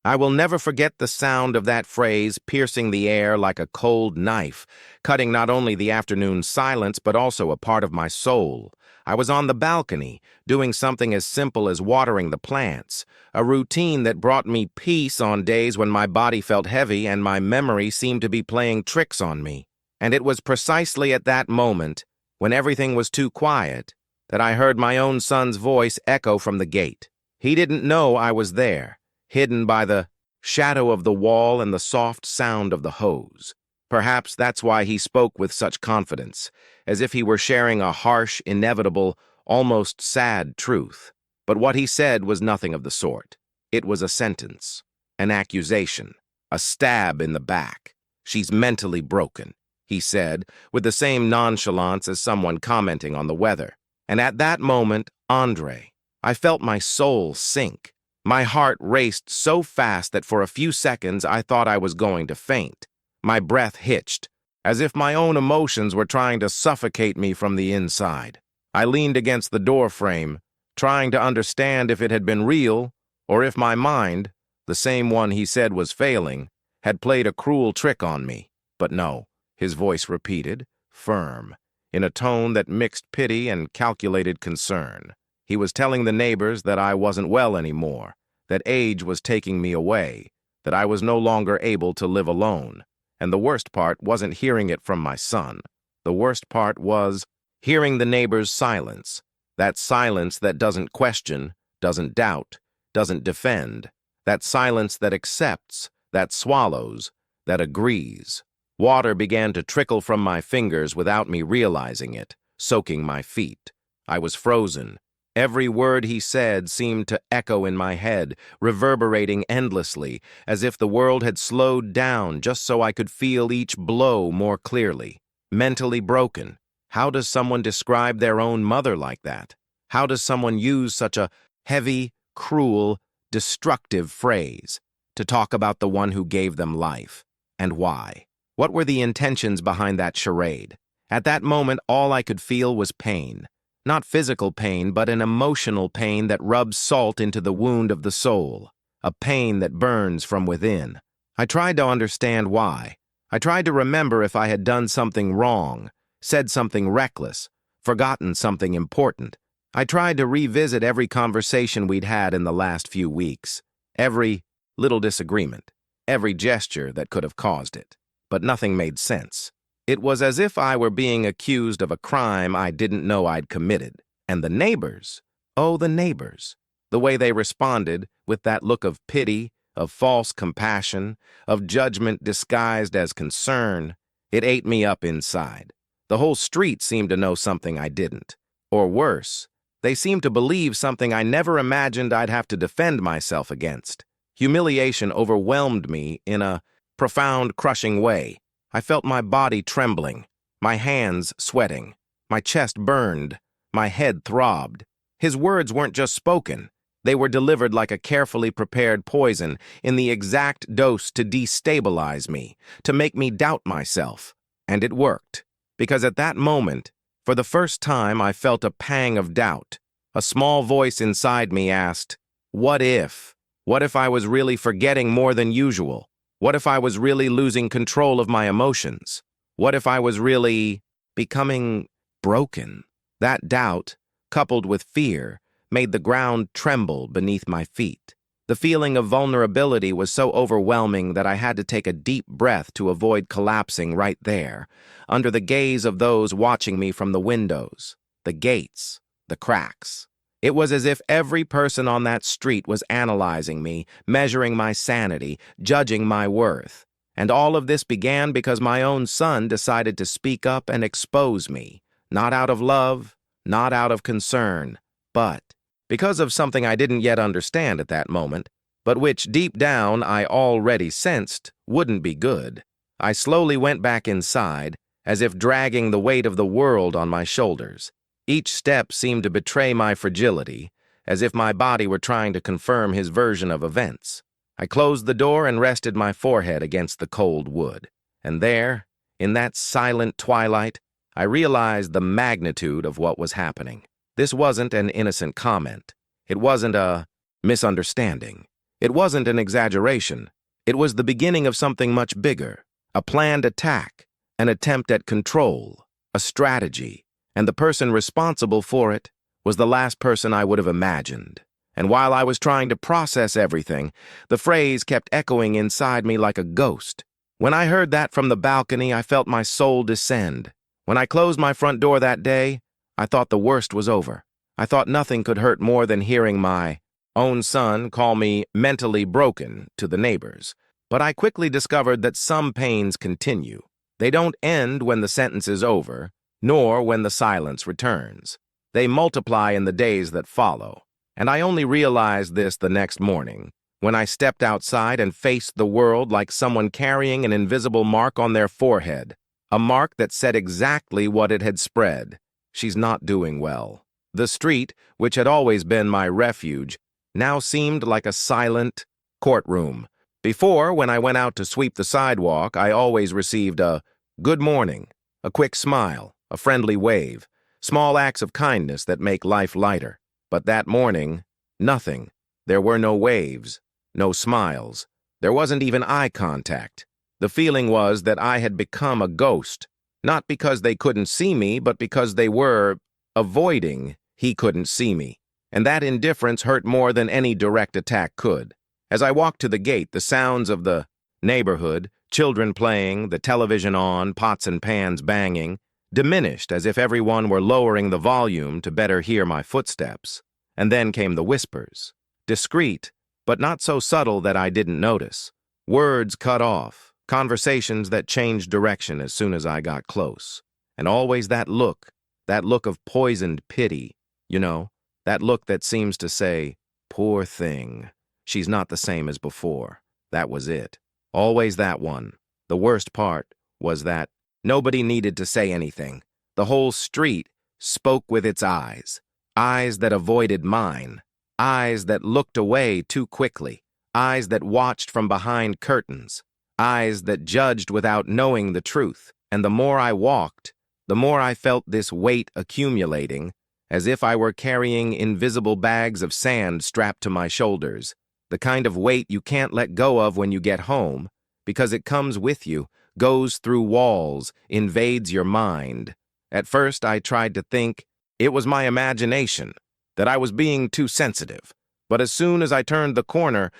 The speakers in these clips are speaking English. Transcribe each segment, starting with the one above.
I will never forget the sound of that phrase piercing the air like a cold knife, cutting not only the afternoon silence but also a part of my soul. I was on the balcony, doing something as simple as watering the plants, a routine that brought me peace on days when my body felt heavy and my memory seemed to be playing tricks on me. And it was precisely at that moment, when everything was too quiet, that I heard my own son's voice echo from the gate. He didn't know I was there, hidden by the shadow of the wall and the soft sound of the hose. Perhaps that's why he spoke with such confidence, as if he were sharing a harsh, inevitable, almost sad truth. But what he said was nothing of the sort. It was a sentence, an accusation, a stab in the back. "She's mentally broken," he said, with the same nonchalance as someone commenting on the weather. And at that moment, Andre, I felt my soul sink. My heart raced so fast that for a few seconds I thought I was going to faint. My breath hitched, as if my own emotions were trying to suffocate me from the inside. I leaned against the door frame, trying to understand if it had been real, or if my mind, the same one he said was failing, had played a cruel trick on me. But no, his voice repeated, firm, in a tone that mixed pity and calculated concern. He was telling the neighbors that I wasn't well anymore, that age was taking me away, that I was no longer able to live alone. And the worst part wasn't hearing it from my son. The worst part was hearing the neighbors' silence, that silence that doesn't question, doesn't doubt, doesn't defend, that silence that accepts, that swallows, that agrees. Water began to trickle from my fingers without me realizing it, soaking my feet. I was frozen. Every word he said seemed to echo in my head, reverberating endlessly, as if the world had slowed down just so I could feel each blow more clearly. Mentally broken. How does someone describe their own mother like that? How does someone use such a heavy, cruel, destructive phrase to talk about the one who gave them life? And why? What were the intentions behind that charade? At that moment, all I could feel was pain. Not physical pain, but an emotional pain that rubs salt into the wound of the soul, a pain that burns from within. I tried to understand why. I tried to remember if I had done something wrong, said something reckless, forgotten something important. I tried to revisit every conversation we'd had in the last few weeks, every little disagreement, every gesture that could have caused it. But nothing made sense. It was as if I were being accused of a crime I didn't know I'd committed. And the neighbors, oh, the neighbors, the way they responded with that look of pity, of false compassion, of judgment disguised as concern, it ate me up inside. The whole street seemed to know something I didn't. Or worse, they seemed to believe something I never imagined I'd have to defend myself against. Humiliation overwhelmed me in a profound, crushing way. I felt my body trembling, my hands sweating, my chest burned, my head throbbed. His words weren't just spoken. They were delivered like a carefully prepared poison in the exact dose to destabilize me, to make me doubt myself. And it worked, because at that moment, for the first time, I felt a pang of doubt. A small voice inside me asked, "What if? What if I was really forgetting more than usual? What if I was really losing control of my emotions? What if I was really becoming broken?" That doubt, coupled with fear, made the ground tremble beneath my feet. The feeling of vulnerability was so overwhelming that I had to take a deep breath to avoid collapsing right there, under the gaze of those watching me from the windows, the gates, the cracks. It was as if every person on that street was analyzing me, measuring my sanity, judging my worth. And all of this began because my own son decided to speak up and expose me, not out of love, not out of concern, but because of something I didn't yet understand at that moment, but which deep down I already sensed wouldn't be good. I slowly went back inside, as if dragging the weight of the world on my shoulders. Each step seemed to betray my fragility, as if my body were trying to confirm his version of events. I closed the door and rested my forehead against the cold wood. And there, in that silent twilight, I realized the magnitude of what was happening. This wasn't an innocent comment. It wasn't a misunderstanding. It wasn't an exaggeration. It was the beginning of something much bigger, a planned attack, an attempt at control, a strategy, and the person responsible for it was the last person I would have imagined. And while I was trying to process everything, the phrase kept echoing inside me like a ghost. When I heard that from the balcony, I felt my soul descend. When I closed my front door that day, I thought the worst was over. I thought nothing could hurt more than hearing my own son call me mentally broken to the neighbors. But I quickly discovered that some pains continue. They don't end when the sentence is over, nor when the silence returns. They multiply in the days that follow. And I only realized this the next morning, when I stepped outside and faced the world like someone carrying an invisible mark on their forehead, a mark that said exactly what it had spread. She's not doing well. The street, which had always been my refuge, now seemed like a silent courtroom. Before, when I went out to sweep the sidewalk, I always received a good morning, a quick smile, a friendly wave, small acts of kindness that make life lighter. But that morning, nothing. There were no waves, no smiles. There wasn't even eye contact. The feeling was that I had become a ghost, not because they couldn't see me, but because they were avoiding he couldn't see me. And that indifference hurt more than any direct attack could. As I walked to the gate, the sounds of the neighborhood, children playing, the television on, pots and pans banging, diminished as if everyone were lowering the volume to better hear my footsteps. And then came the whispers, discreet, but not so subtle that I didn't notice. Words cut off, conversations that changed direction as soon as I got close. And always that look of poisoned pity, that look that seems to say, poor thing, she's not the same as before. That was it. Always that one. The worst part was that nobody needed to say anything. The whole street spoke with its eyes. Eyes that avoided mine. Eyes that looked away too quickly. Eyes that watched from behind curtains. Eyes that judged without knowing the truth. And the more I walked, the more I felt this weight accumulating, as if I were carrying invisible bags of sand strapped to my shoulders. The kind of weight you can't let go of when you get home, because it comes with you, goes through walls, invades your mind. At first, I tried to think it was my imagination, that I was being too sensitive. But as soon as I turned the corner,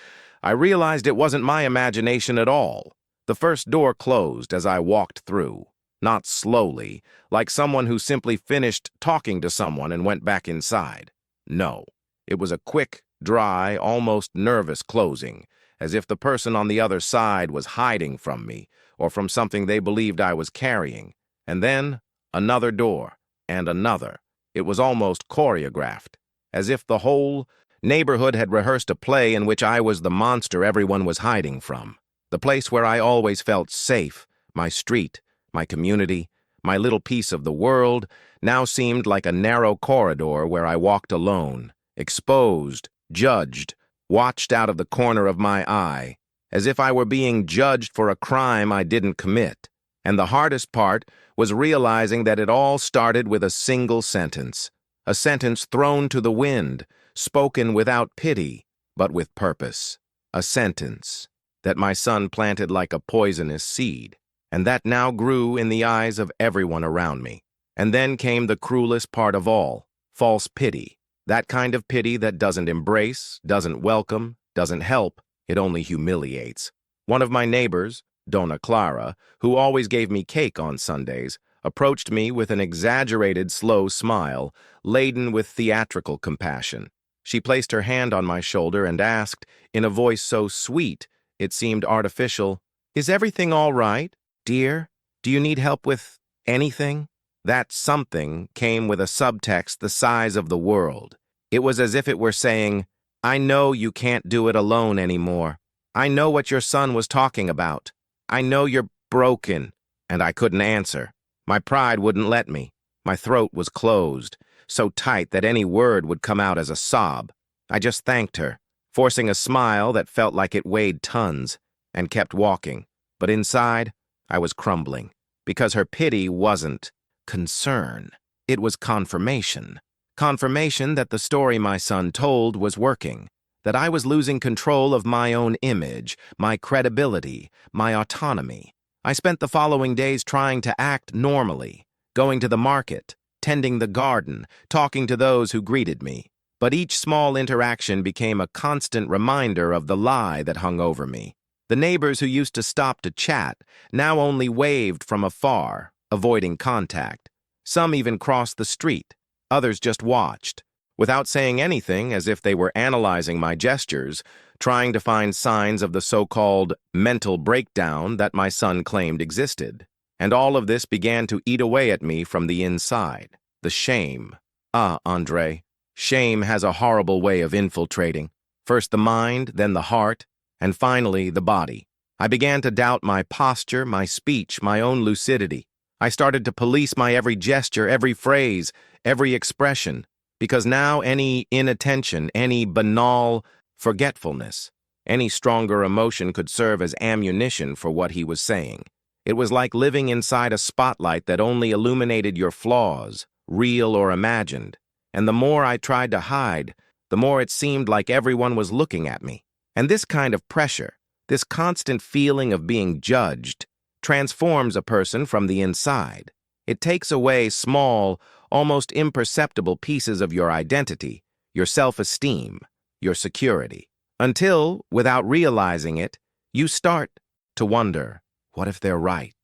I realized it wasn't my imagination at all. The first door closed as I walked through, not slowly, like someone who simply finished talking to someone and went back inside. No, it was a quick, dry, almost nervous closing, as if the person on the other side was hiding from me, or from something they believed I was carrying. And then, another door, and another. It was almost choreographed, as if the whole neighborhood had rehearsed a play in which I was the monster everyone was hiding from. The place where I always felt safe, my street, my community, my little piece of the world, now seemed like a narrow corridor where I walked alone, exposed, judged, watched out of the corner of my eye, as if I were being judged for a crime I didn't commit. And the hardest part was realizing that it all started with a single sentence, a sentence thrown to the wind, spoken without pity, but with purpose, a sentence that my son planted like a poisonous seed, and that now grew in the eyes of everyone around me. And then came the cruelest part of all, false pity. That kind of pity that doesn't embrace, doesn't welcome, doesn't help, it only humiliates. One of my neighbors, Donna Clara, who always gave me cake on Sundays, approached me with an exaggerated, slow smile, laden with theatrical compassion. She placed her hand on my shoulder and asked, in a voice so sweet it seemed artificial, "Is everything all right, dear? Do you need help with anything?" That something came with a subtext the size of the world. It was as if it were saying, "I know you can't do it alone anymore. I know what your son was talking about. I know you're broken." And I couldn't answer. My pride wouldn't let me. My throat was closed, so tight that any word would come out as a sob. I just thanked her, forcing a smile that felt like it weighed tons, and kept walking. But inside, I was crumbling, because her pity wasn't concern. It was confirmation. Confirmation that the story my son told was working, that I was losing control of my own image, my credibility, my autonomy. I spent the following days trying to act normally, going to the market, tending the garden, talking to those who greeted me. But each small interaction became a constant reminder of the lie that hung over me. The neighbors who used to stop to chat now only waved from afar, avoiding contact. Some even crossed the street. Others just watched, without saying anything, as if they were analyzing my gestures, trying to find signs of the so-called mental breakdown that my son claimed existed. And all of this began to eat away at me from the inside. The shame. Ah, Andre, shame has a horrible way of infiltrating. First the mind, then the heart, and finally the body. I began to doubt my posture, my speech, my own lucidity. I started to police my every gesture, every phrase, every expression, because now any inattention, any banal forgetfulness, any stronger emotion could serve as ammunition for what he was saying. It was like living inside a spotlight that only illuminated your flaws, real or imagined. And the more I tried to hide, the more it seemed like everyone was looking at me. And this kind of pressure, this constant feeling of being judged, transforms a person from the inside. It takes away small, almost imperceptible pieces of your identity, your self-esteem, your security, until, without realizing it, you start to wonder, what if they're right?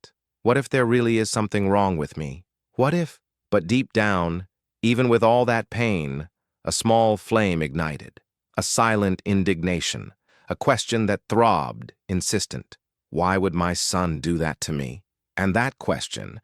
What if there really is something wrong with me? What if? But deep down, even with all that pain, a small flame ignited, a silent indignation, a question that throbbed, insistent. Why would my son do that to me? And that question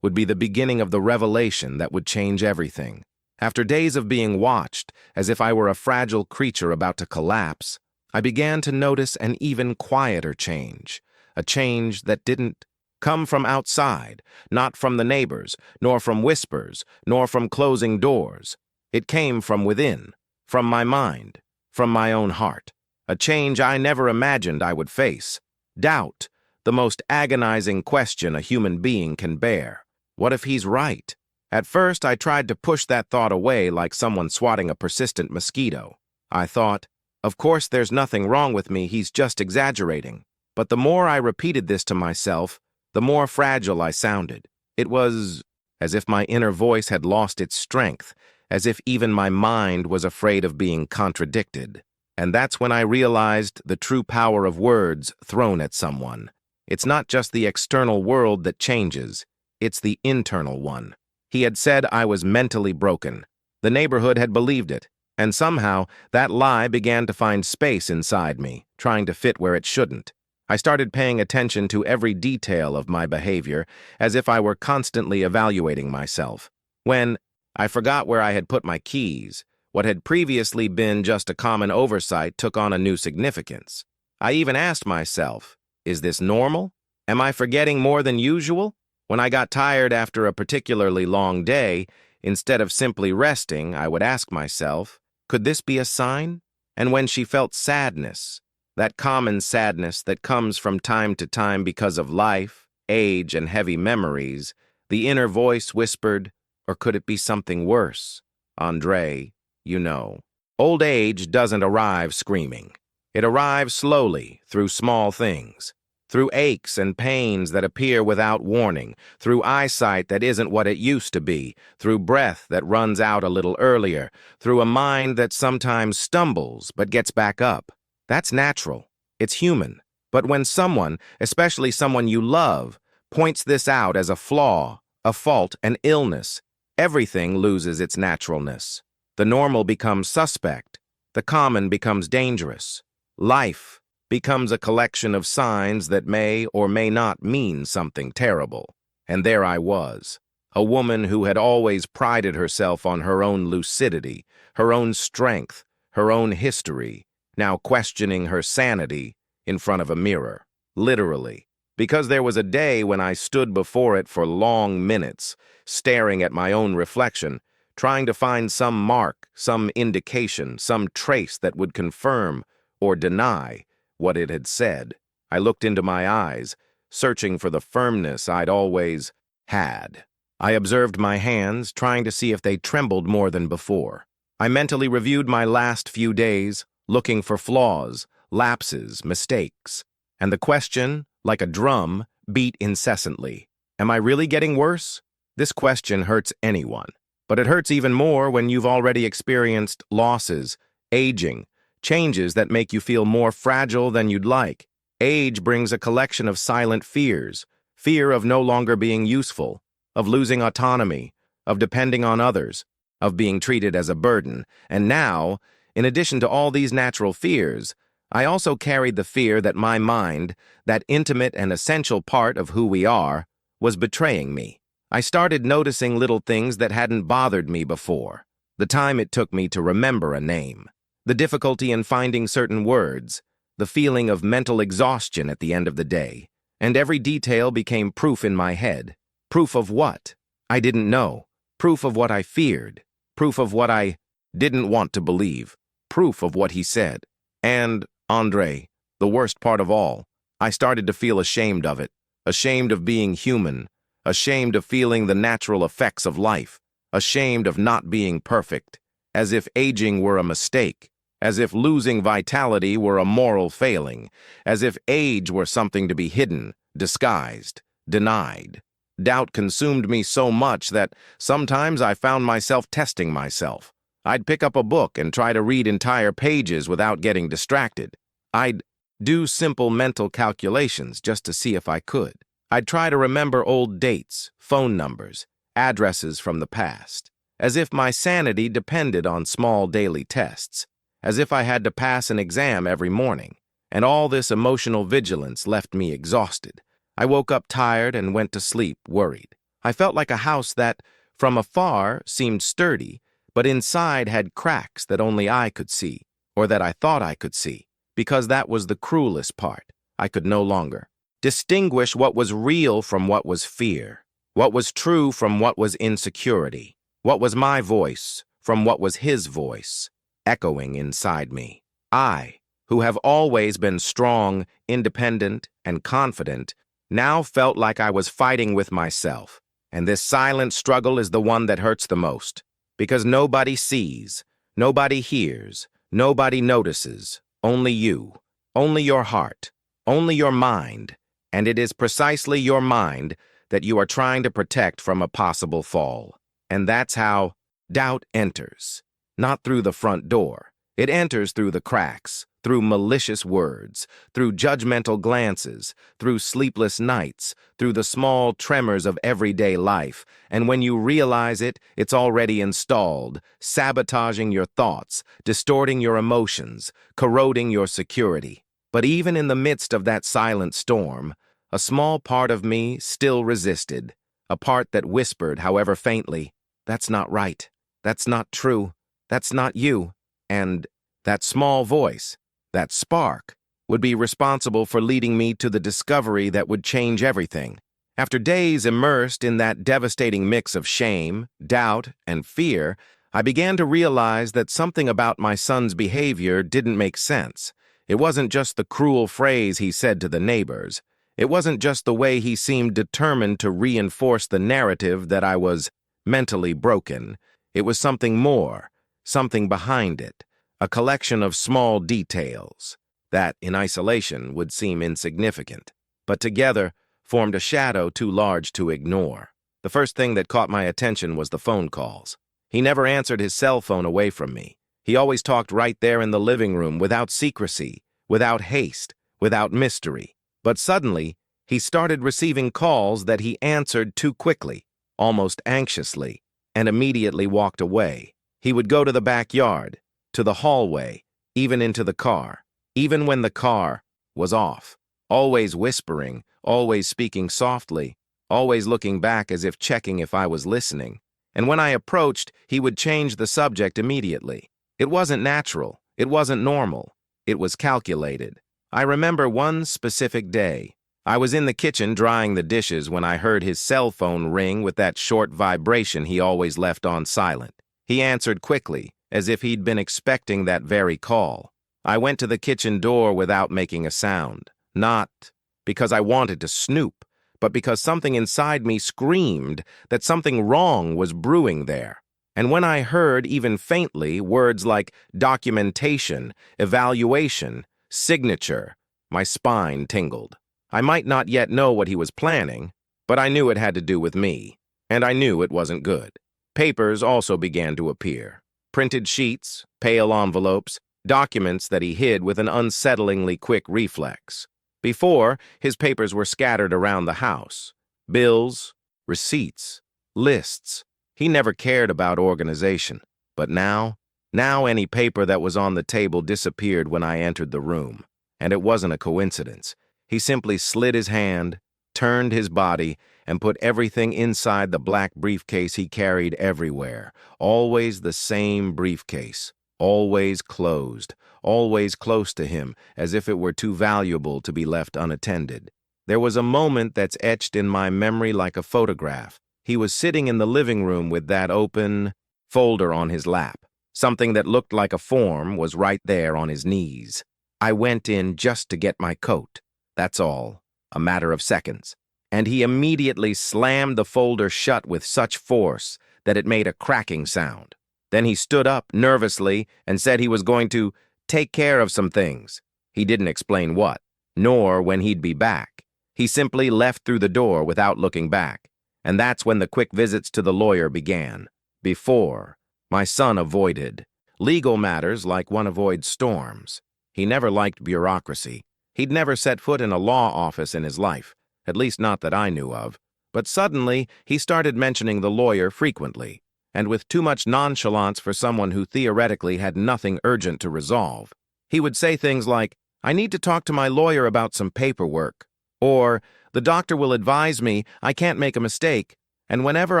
would be the beginning of the revelation that would change everything. After days of being watched, as if I were a fragile creature about to collapse, I began to notice an even quieter change, a change that didn't come from outside, not from the neighbors, nor from whispers, nor from closing doors. It came from within, from my mind, from my own heart, a change I never imagined I would face. Doubt, the most agonizing question a human being can bear. What if he's right? At first, I tried to push that thought away like someone swatting a persistent mosquito. I thought, of course there's nothing wrong with me, he's just exaggerating. But the more I repeated this to myself, the more fragile I sounded. It was as if my inner voice had lost its strength, as if even my mind was afraid of being contradicted. And that's when I realized the true power of words thrown at someone. It's not just the external world that changes, it's the internal one. He had said I was mentally broken. The neighborhood had believed it, and somehow that lie began to find space inside me, trying to fit where it shouldn't. I started paying attention to every detail of my behavior, as if I were constantly evaluating myself. When I forgot where I had put my keys, what had previously been just a common oversight took on a new significance. I even asked myself, is this normal? Am I forgetting more than usual? When I got tired after a particularly long day, instead of simply resting, I would ask myself, could this be a sign? And when she felt sadness, that common sadness that comes from time to time because of life, age, and heavy memories, the inner voice whispered, or could it be something worse? Andre, you know, old age doesn't arrive screaming. It arrives slowly, through small things, through aches and pains that appear without warning, through eyesight that isn't what it used to be, through breath that runs out a little earlier, through a mind that sometimes stumbles but gets back up. That's natural. It's human. But when someone, especially someone you love, points this out as a flaw, a fault, an illness, everything loses its naturalness. The normal becomes suspect. The common becomes dangerous. Life becomes a collection of signs that may or may not mean something terrible. And there I was, a woman who had always prided herself on her own lucidity, her own strength, her own history, now questioning her sanity in front of a mirror, literally, because there was a day when I stood before it for long minutes, staring at my own reflection, trying to find some mark, some indication, some trace that would confirm or deny what it had said. I looked into my eyes, searching for the firmness I'd always had. I observed my hands, trying to see if they trembled more than before. I mentally reviewed my last few days, looking for flaws, lapses, mistakes. And the question, like a drum, beat incessantly. Am I really getting worse? This question hurts anyone. But it hurts even more when you've already experienced losses, aging, changes that make you feel more fragile than you'd like. Age brings a collection of silent fears. Fear of no longer being useful, of losing autonomy, of depending on others, of being treated as a burden. And now, in addition to all these natural fears, I also carried the fear that my mind, that intimate and essential part of who we are, was betraying me. I started noticing little things that hadn't bothered me before. The time it took me to remember a name, the difficulty in finding certain words, the feeling of mental exhaustion at the end of the day, and every detail became proof in my head. Proof of what? I didn't know. Proof of what I feared. Proof of what I didn't want to believe. Proof of what he said. And, Andre, the worst part of all, I started to feel ashamed of it. Ashamed of being human. Ashamed of feeling the natural effects of life. Ashamed of not being perfect. As if aging were a mistake. As if losing vitality were a moral failing. As if age were something to be hidden, disguised, denied. Doubt consumed me so much that sometimes I found myself testing myself. I'd pick up a book and try to read entire pages without getting distracted. I'd do simple mental calculations just to see if I could. I'd try to remember old dates, phone numbers, addresses from the past, as if my sanity depended on small daily tests, as if I had to pass an exam every morning, and all this emotional vigilance left me exhausted. I woke up tired and went to sleep worried. I felt like a house that, from afar, seemed sturdy, but inside had cracks that only I could see, or that I thought I could see, because that was the cruelest part. I could no longer distinguish what was real from what was fear, what was true from what was insecurity, what was my voice from what was his voice, echoing inside me. I, who have always been strong, independent, and confident, now felt like I was fighting with myself, and this silent struggle is the one that hurts the most, because nobody sees, nobody hears, nobody notices, only you, only your heart, only your mind, and it is precisely your mind that you are trying to protect from a possible fall. And that's how doubt enters, not through the front door. It enters through the cracks, through malicious words, through judgmental glances, through sleepless nights, through the small tremors of everyday life, and when you realize it, it's already installed, sabotaging your thoughts, distorting your emotions, corroding your security. But even in the midst of that silent storm, a small part of me still resisted, a part that whispered, however faintly, "That's not right, that's not true, that's not you," and that small voice, that spark, would be responsible for leading me to the discovery that would change everything. After days immersed in that devastating mix of shame, doubt, and fear, I began to realize that something about my son's behavior didn't make sense. It wasn't just the cruel phrase he said to the neighbors. It wasn't just the way he seemed determined to reinforce the narrative that I was mentally broken. It was something more, something behind it. A collection of small details that, in isolation, would seem insignificant, but together formed a shadow too large to ignore. The first thing that caught my attention was the phone calls. He never answered his cell phone away from me. He always talked right there in the living room, without secrecy, without haste, without mystery. But suddenly, he started receiving calls that he answered too quickly, almost anxiously, and immediately walked away. He would go to the backyard, to the hallway, even into the car, even when the car was off, always whispering, always speaking softly, always looking back as if checking if I was listening. And when I approached, he would change the subject immediately. It wasn't natural. It wasn't normal. It was calculated. I remember one specific day. I was in the kitchen drying the dishes when I heard his cell phone ring with that short vibration he always left on silent. He answered quickly, as if he'd been expecting that very call. I went to the kitchen door without making a sound, not because I wanted to snoop, but because something inside me screamed that something wrong was brewing there. And when I heard, even faintly, words like documentation, evaluation, signature, my spine tingled. I might not yet know what he was planning, but I knew it had to do with me, and I knew it wasn't good. Papers also began to appear. Printed sheets, pale envelopes, documents that he hid with an unsettlingly quick reflex. Before, his papers were scattered around the house. Bills, receipts, lists. He never cared about organization. But now any paper that was on the table disappeared when I entered the room. And it wasn't a coincidence. He simply slid his hand, turned his body, and put everything inside the black briefcase he carried everywhere. Always the same briefcase. Always closed. Always close to him, as if it were too valuable to be left unattended. There was a moment that's etched in my memory like a photograph. He was sitting in the living room with that open folder on his lap. Something that looked like a form was right there on his knees. I went in just to get my coat. That's all. A matter of seconds. And he immediately slammed the folder shut with such force that it made a cracking sound. Then he stood up nervously and said he was going to take care of some things. He didn't explain what, nor when he'd be back. He simply left through the door without looking back. And that's when the quick visits to the lawyer began. Before, my son avoided legal matters like one avoids storms. He never liked bureaucracy. He'd never set foot in a law office in his life, at least not that I knew of. But suddenly, he started mentioning the lawyer frequently, and with too much nonchalance for someone who theoretically had nothing urgent to resolve. He would say things like, "I need to talk to my lawyer about some paperwork," or, "The doctor will advise me I can't make a mistake," and whenever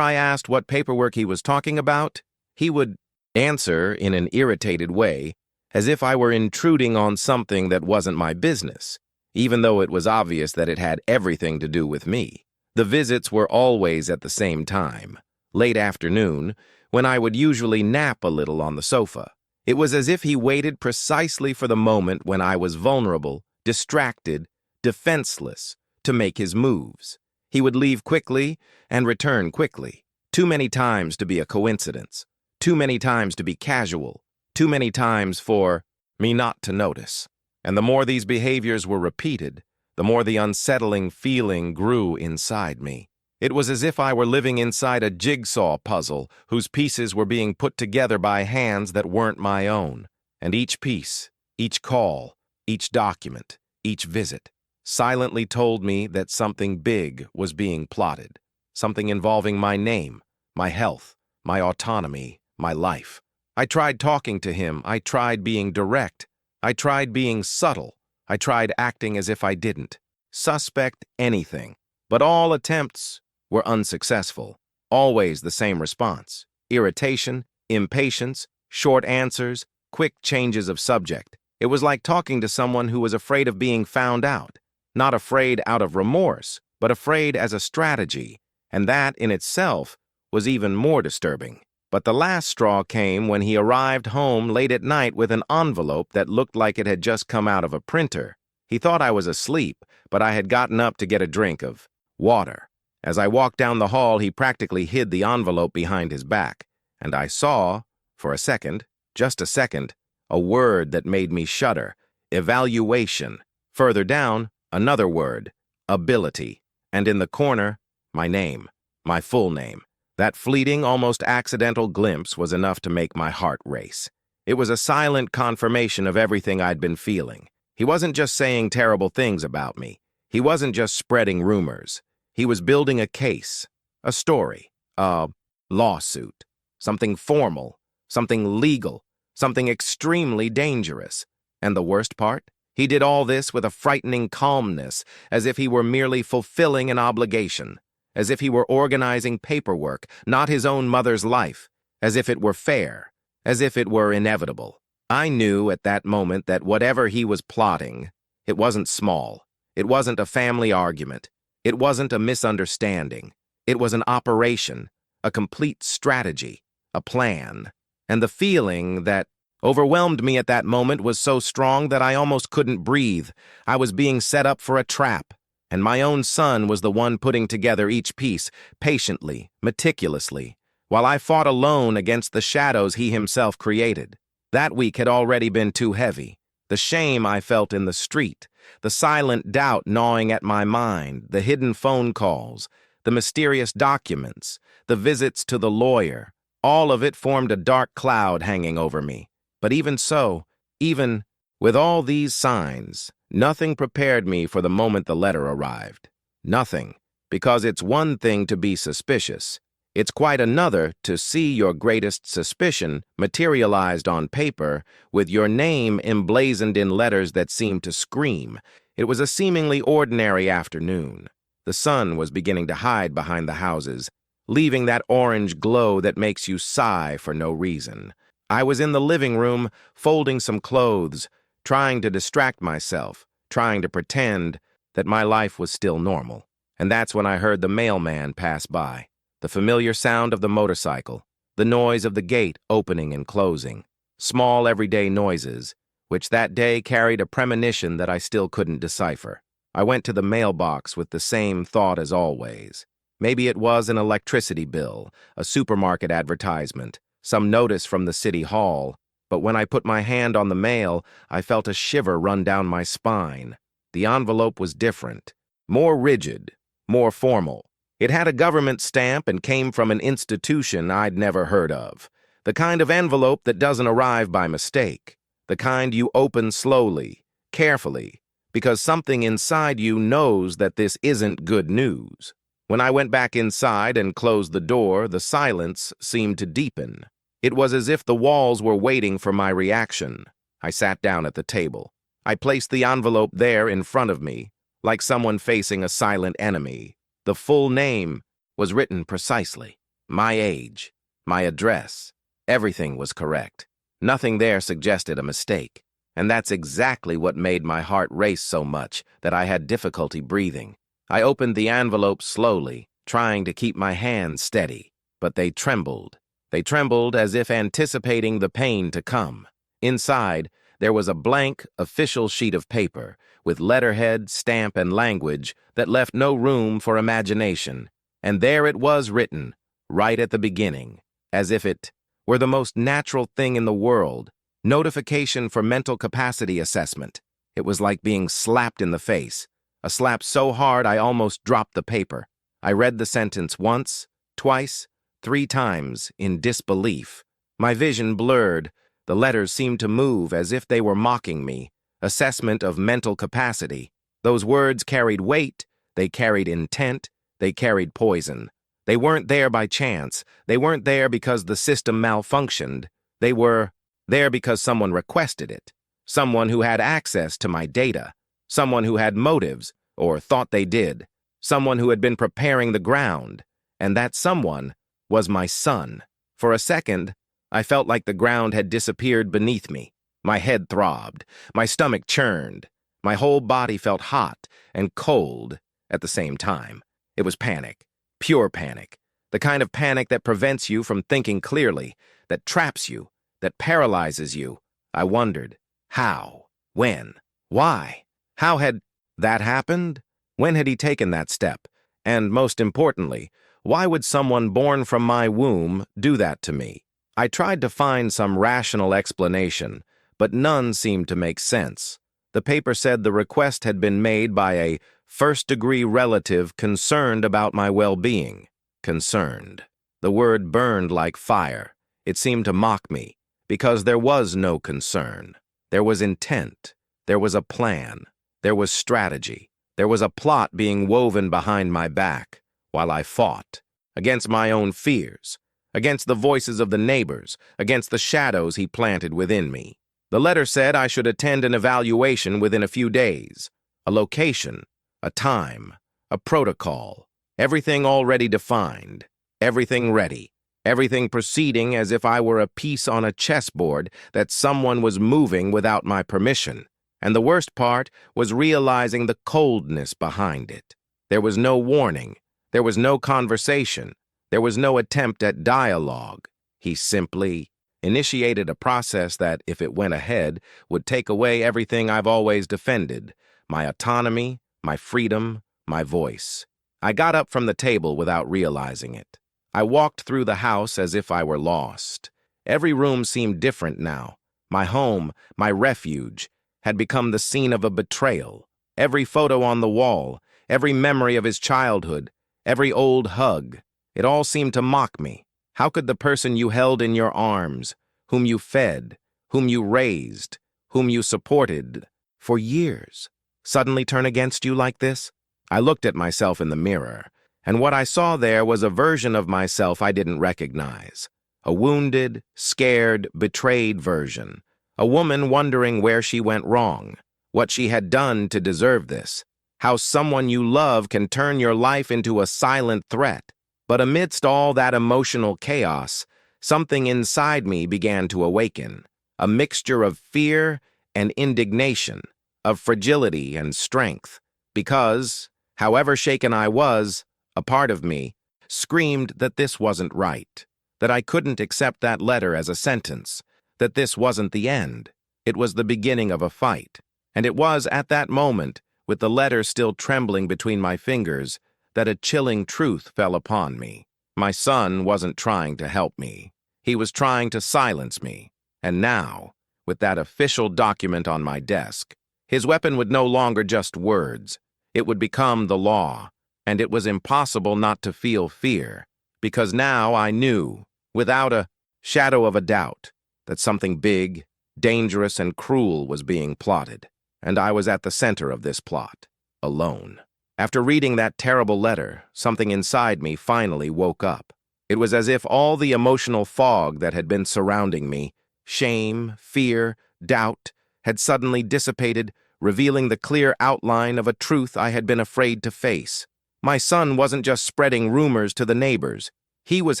I asked what paperwork he was talking about, he would answer in an irritated way, as if I were intruding on something that wasn't my business, even though it was obvious that it had everything to do with me. The visits were always at the same time, late afternoon, when I would usually nap a little on the sofa. It was as if he waited precisely for the moment when I was vulnerable, distracted, defenseless, to make his moves. He would leave quickly and return quickly, too many times to be a coincidence, too many times to be casual, too many times for me not to notice. And the more these behaviors were repeated, the more the unsettling feeling grew inside me. It was as if I were living inside a jigsaw puzzle whose pieces were being put together by hands that weren't my own. And each piece, each call, each document, each visit, silently told me that something big was being plotted, something involving my name, my health, my autonomy, my life. I tried talking to him, I tried being direct, I tried being subtle, I tried acting as if I didn't suspect anything, but all attempts were unsuccessful. Always the same response: irritation, impatience, short answers, quick changes of subject. It was like talking to someone who was afraid of being found out, not afraid out of remorse, but afraid as a strategy, and that in itself was even more disturbing. But the last straw came when he arrived home late at night with an envelope that looked like it had just come out of a printer. He thought I was asleep, but I had gotten up to get a drink of water. As I walked down the hall, he practically hid the envelope behind his back, and I saw, for a second, just a second, a word that made me shudder: evaluation. Further down, another word: ability. And in the corner, my name, my full name. That fleeting, almost accidental glimpse was enough to make my heart race. It was a silent confirmation of everything I'd been feeling. He wasn't just saying terrible things about me. He wasn't just spreading rumors. He was building a case, a story, a lawsuit, something formal, something legal, something extremely dangerous. And the worst part? He did all this with a frightening calmness, as if he were merely fulfilling an obligation. As if he were organizing paperwork, not his own mother's life, as if it were fair, as if it were inevitable. I knew at that moment that whatever he was plotting, it wasn't small. It wasn't a family argument. It wasn't a misunderstanding. It was an operation, a complete strategy, a plan. And the feeling that overwhelmed me at that moment was so strong that I almost couldn't breathe. I was being set up for a trap. And my own son was the one putting together each piece, patiently, meticulously, while I fought alone against the shadows he himself created. That week had already been too heavy. The shame I felt in the street, the silent doubt gnawing at my mind, the hidden phone calls, the mysterious documents, the visits to the lawyer, all of it formed a dark cloud hanging over me. But even so, even with all these signs, nothing prepared me for the moment the letter arrived. Nothing, because it's one thing to be suspicious. It's quite another to see your greatest suspicion materialized on paper with your name emblazoned in letters that seemed to scream. It was a seemingly ordinary afternoon. The sun was beginning to hide behind the houses, leaving that orange glow that makes you sigh for no reason. I was in the living room, folding some clothes, trying to distract myself, trying to pretend that my life was still normal. And that's when I heard the mailman pass by. The familiar sound of the motorcycle, the noise of the gate opening and closing, small everyday noises, which that day carried a premonition that I still couldn't decipher. I went to the mailbox with the same thought as always. Maybe it was an electricity bill, a supermarket advertisement, some notice from the city hall, but when I put my hand on the mail, I felt a shiver run down my spine. The envelope was different, more rigid, more formal. It had a government stamp and came from an institution I'd never heard of. The kind of envelope that doesn't arrive by mistake. The kind you open slowly, carefully, because something inside you knows that this isn't good news. When I went back inside and closed the door, the silence seemed to deepen. It was as if the walls were waiting for my reaction. I sat down at the table. I placed the envelope there in front of me, like someone facing a silent enemy. The full name was written precisely. My age, my address, everything was correct. Nothing there suggested a mistake. And that's exactly what made my heart race so much that I had difficulty breathing. I opened the envelope slowly, trying to keep my hands steady, but they trembled. They trembled as if anticipating the pain to come. Inside, there was a blank, official sheet of paper, with letterhead, stamp, and language that left no room for imagination. And there it was written, right at the beginning, as if it were the most natural thing in the world, notification for mental capacity assessment. It was like being slapped in the face, a slap so hard I almost dropped the paper. I read the sentence once, twice, 3 times in disbelief. My vision blurred. The letters seemed to move as if they were mocking me. Assessment of mental capacity. Those words carried weight, they carried intent, they carried poison. They weren't there by chance. They weren't there because the system malfunctioned. They were there because someone requested it. Someone who had access to my data. Someone who had motives, or thought they did. Someone who had been preparing the ground. And that someone was my son. For a second, I felt like the ground had disappeared beneath me. My head throbbed. My stomach churned. My whole body felt hot and cold at the same time. It was panic. Pure panic. The kind of panic that prevents you from thinking clearly, that traps you, that paralyzes you. I wondered, how? When? Why? How had that happened? When had he taken that step? And most importantly, why would someone born from my womb do that to me? I tried to find some rational explanation, but none seemed to make sense. The paper said the request had been made by a first-degree relative concerned about my well-being. Concerned. The word burned like fire. It seemed to mock me, because there was no concern. There was intent. There was a plan. There was strategy. There was a plot being woven behind my back, while I fought, against my own fears, against the voices of the neighbors, against the shadows he planted within me. The letter said I should attend an evaluation within a few days, a location, a time, a protocol, everything already defined, everything ready, everything proceeding as if I were a piece on a chessboard that someone was moving without my permission. And the worst part was realizing the coldness behind it. There was no warning. There was no conversation. There was no attempt at dialogue. He simply initiated a process that, if it went ahead, would take away everything I've always defended, my autonomy, my freedom, my voice. I got up from the table without realizing it. I walked through the house as if I were lost. Every room seemed different now. My home, my refuge, had become the scene of a betrayal. Every photo on the wall, every memory of his childhood, every old hug, it all seemed to mock me. How could the person you held in your arms, whom you fed, whom you raised, whom you supported for years, suddenly turn against you like this? I looked at myself in the mirror, and what I saw there was a version of myself I didn't recognize. A wounded, scared, betrayed version. A woman wondering where she went wrong, what she had done to deserve this, how someone you love can turn your life into a silent threat. But amidst all that emotional chaos, something inside me began to awaken, a mixture of fear and indignation, of fragility and strength, because, however shaken I was, a part of me screamed that this wasn't right, that I couldn't accept that letter as a sentence, that this wasn't the end. It was the beginning of a fight, and it was at that moment, with the letter still trembling between my fingers, that a chilling truth fell upon me. My son wasn't trying to help me. He was trying to silence me. And now, with that official document on my desk, his weapon would no longer just words. It would become the law. And it was impossible not to feel fear, because now I knew, without a shadow of a doubt, that something big, dangerous, and cruel was being plotted. And I was at the center of this plot, alone. After reading that terrible letter, something inside me finally woke up. It was as if all the emotional fog that had been surrounding me, shame, fear, doubt, had suddenly dissipated, revealing the clear outline of a truth I had been afraid to face. My son wasn't just spreading rumors to the neighbors. He was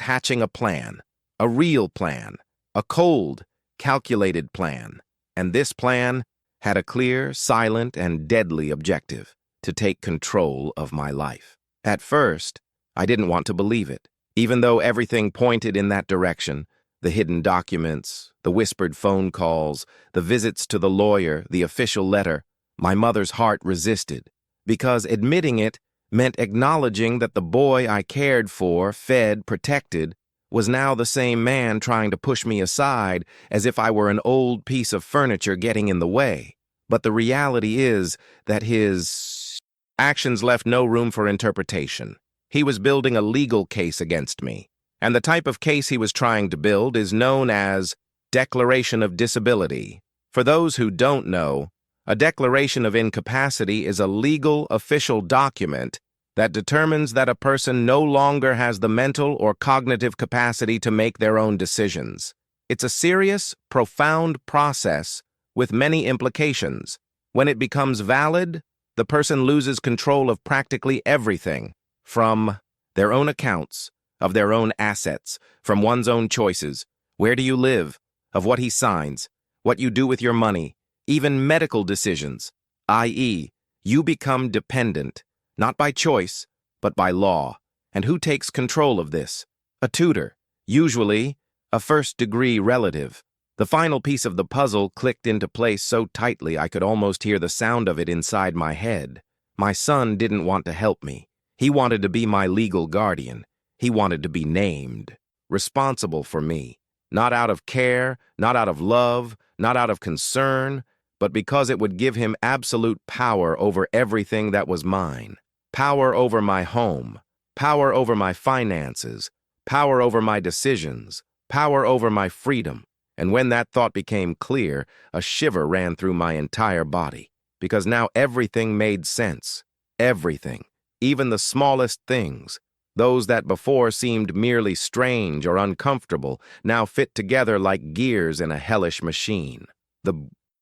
hatching a plan, a real plan, a cold, calculated plan. And this plan had a clear, silent, and deadly objective: to take control of my life. At first, I didn't want to believe it, even though everything pointed in that direction: the hidden documents, the whispered phone calls, the visits to the lawyer, the official letter. My mother's heart resisted, because admitting it meant acknowledging that the boy I cared for, fed, protected, was now the same man trying to push me aside as if I were an old piece of furniture getting in the way. But the reality is that his actions left no room for interpretation. He was building a legal case against me, and the type of case he was trying to build is known as Declaration of Disability. For those who don't know, a declaration of incapacity is a legal, official document that determines that a person no longer has the mental or cognitive capacity to make their own decisions. It's a serious, profound process with many implications. When it becomes valid, the person loses control of practically everything, from their own accounts, of their own assets, from one's own choices, where do you live, of what he signs, what you do with your money, even medical decisions, i.e., you become dependent, not by choice, but by law. And who takes control of this? A tutor, usually a first-degree relative. The final piece of the puzzle clicked into place so tightly I could almost hear the sound of it inside my head. My son didn't want to help me. He wanted to be my legal guardian. He wanted to be named, responsible for me, not out of care, not out of love, not out of concern, but because it would give him absolute power over everything that was mine. Power over my home, power over my finances, power over my decisions, power over my freedom. And when that thought became clear, a shiver ran through my entire body, because now everything made sense. Everything, even the smallest things. Those that before seemed merely strange or uncomfortable now fit together like gears in a hellish machine. The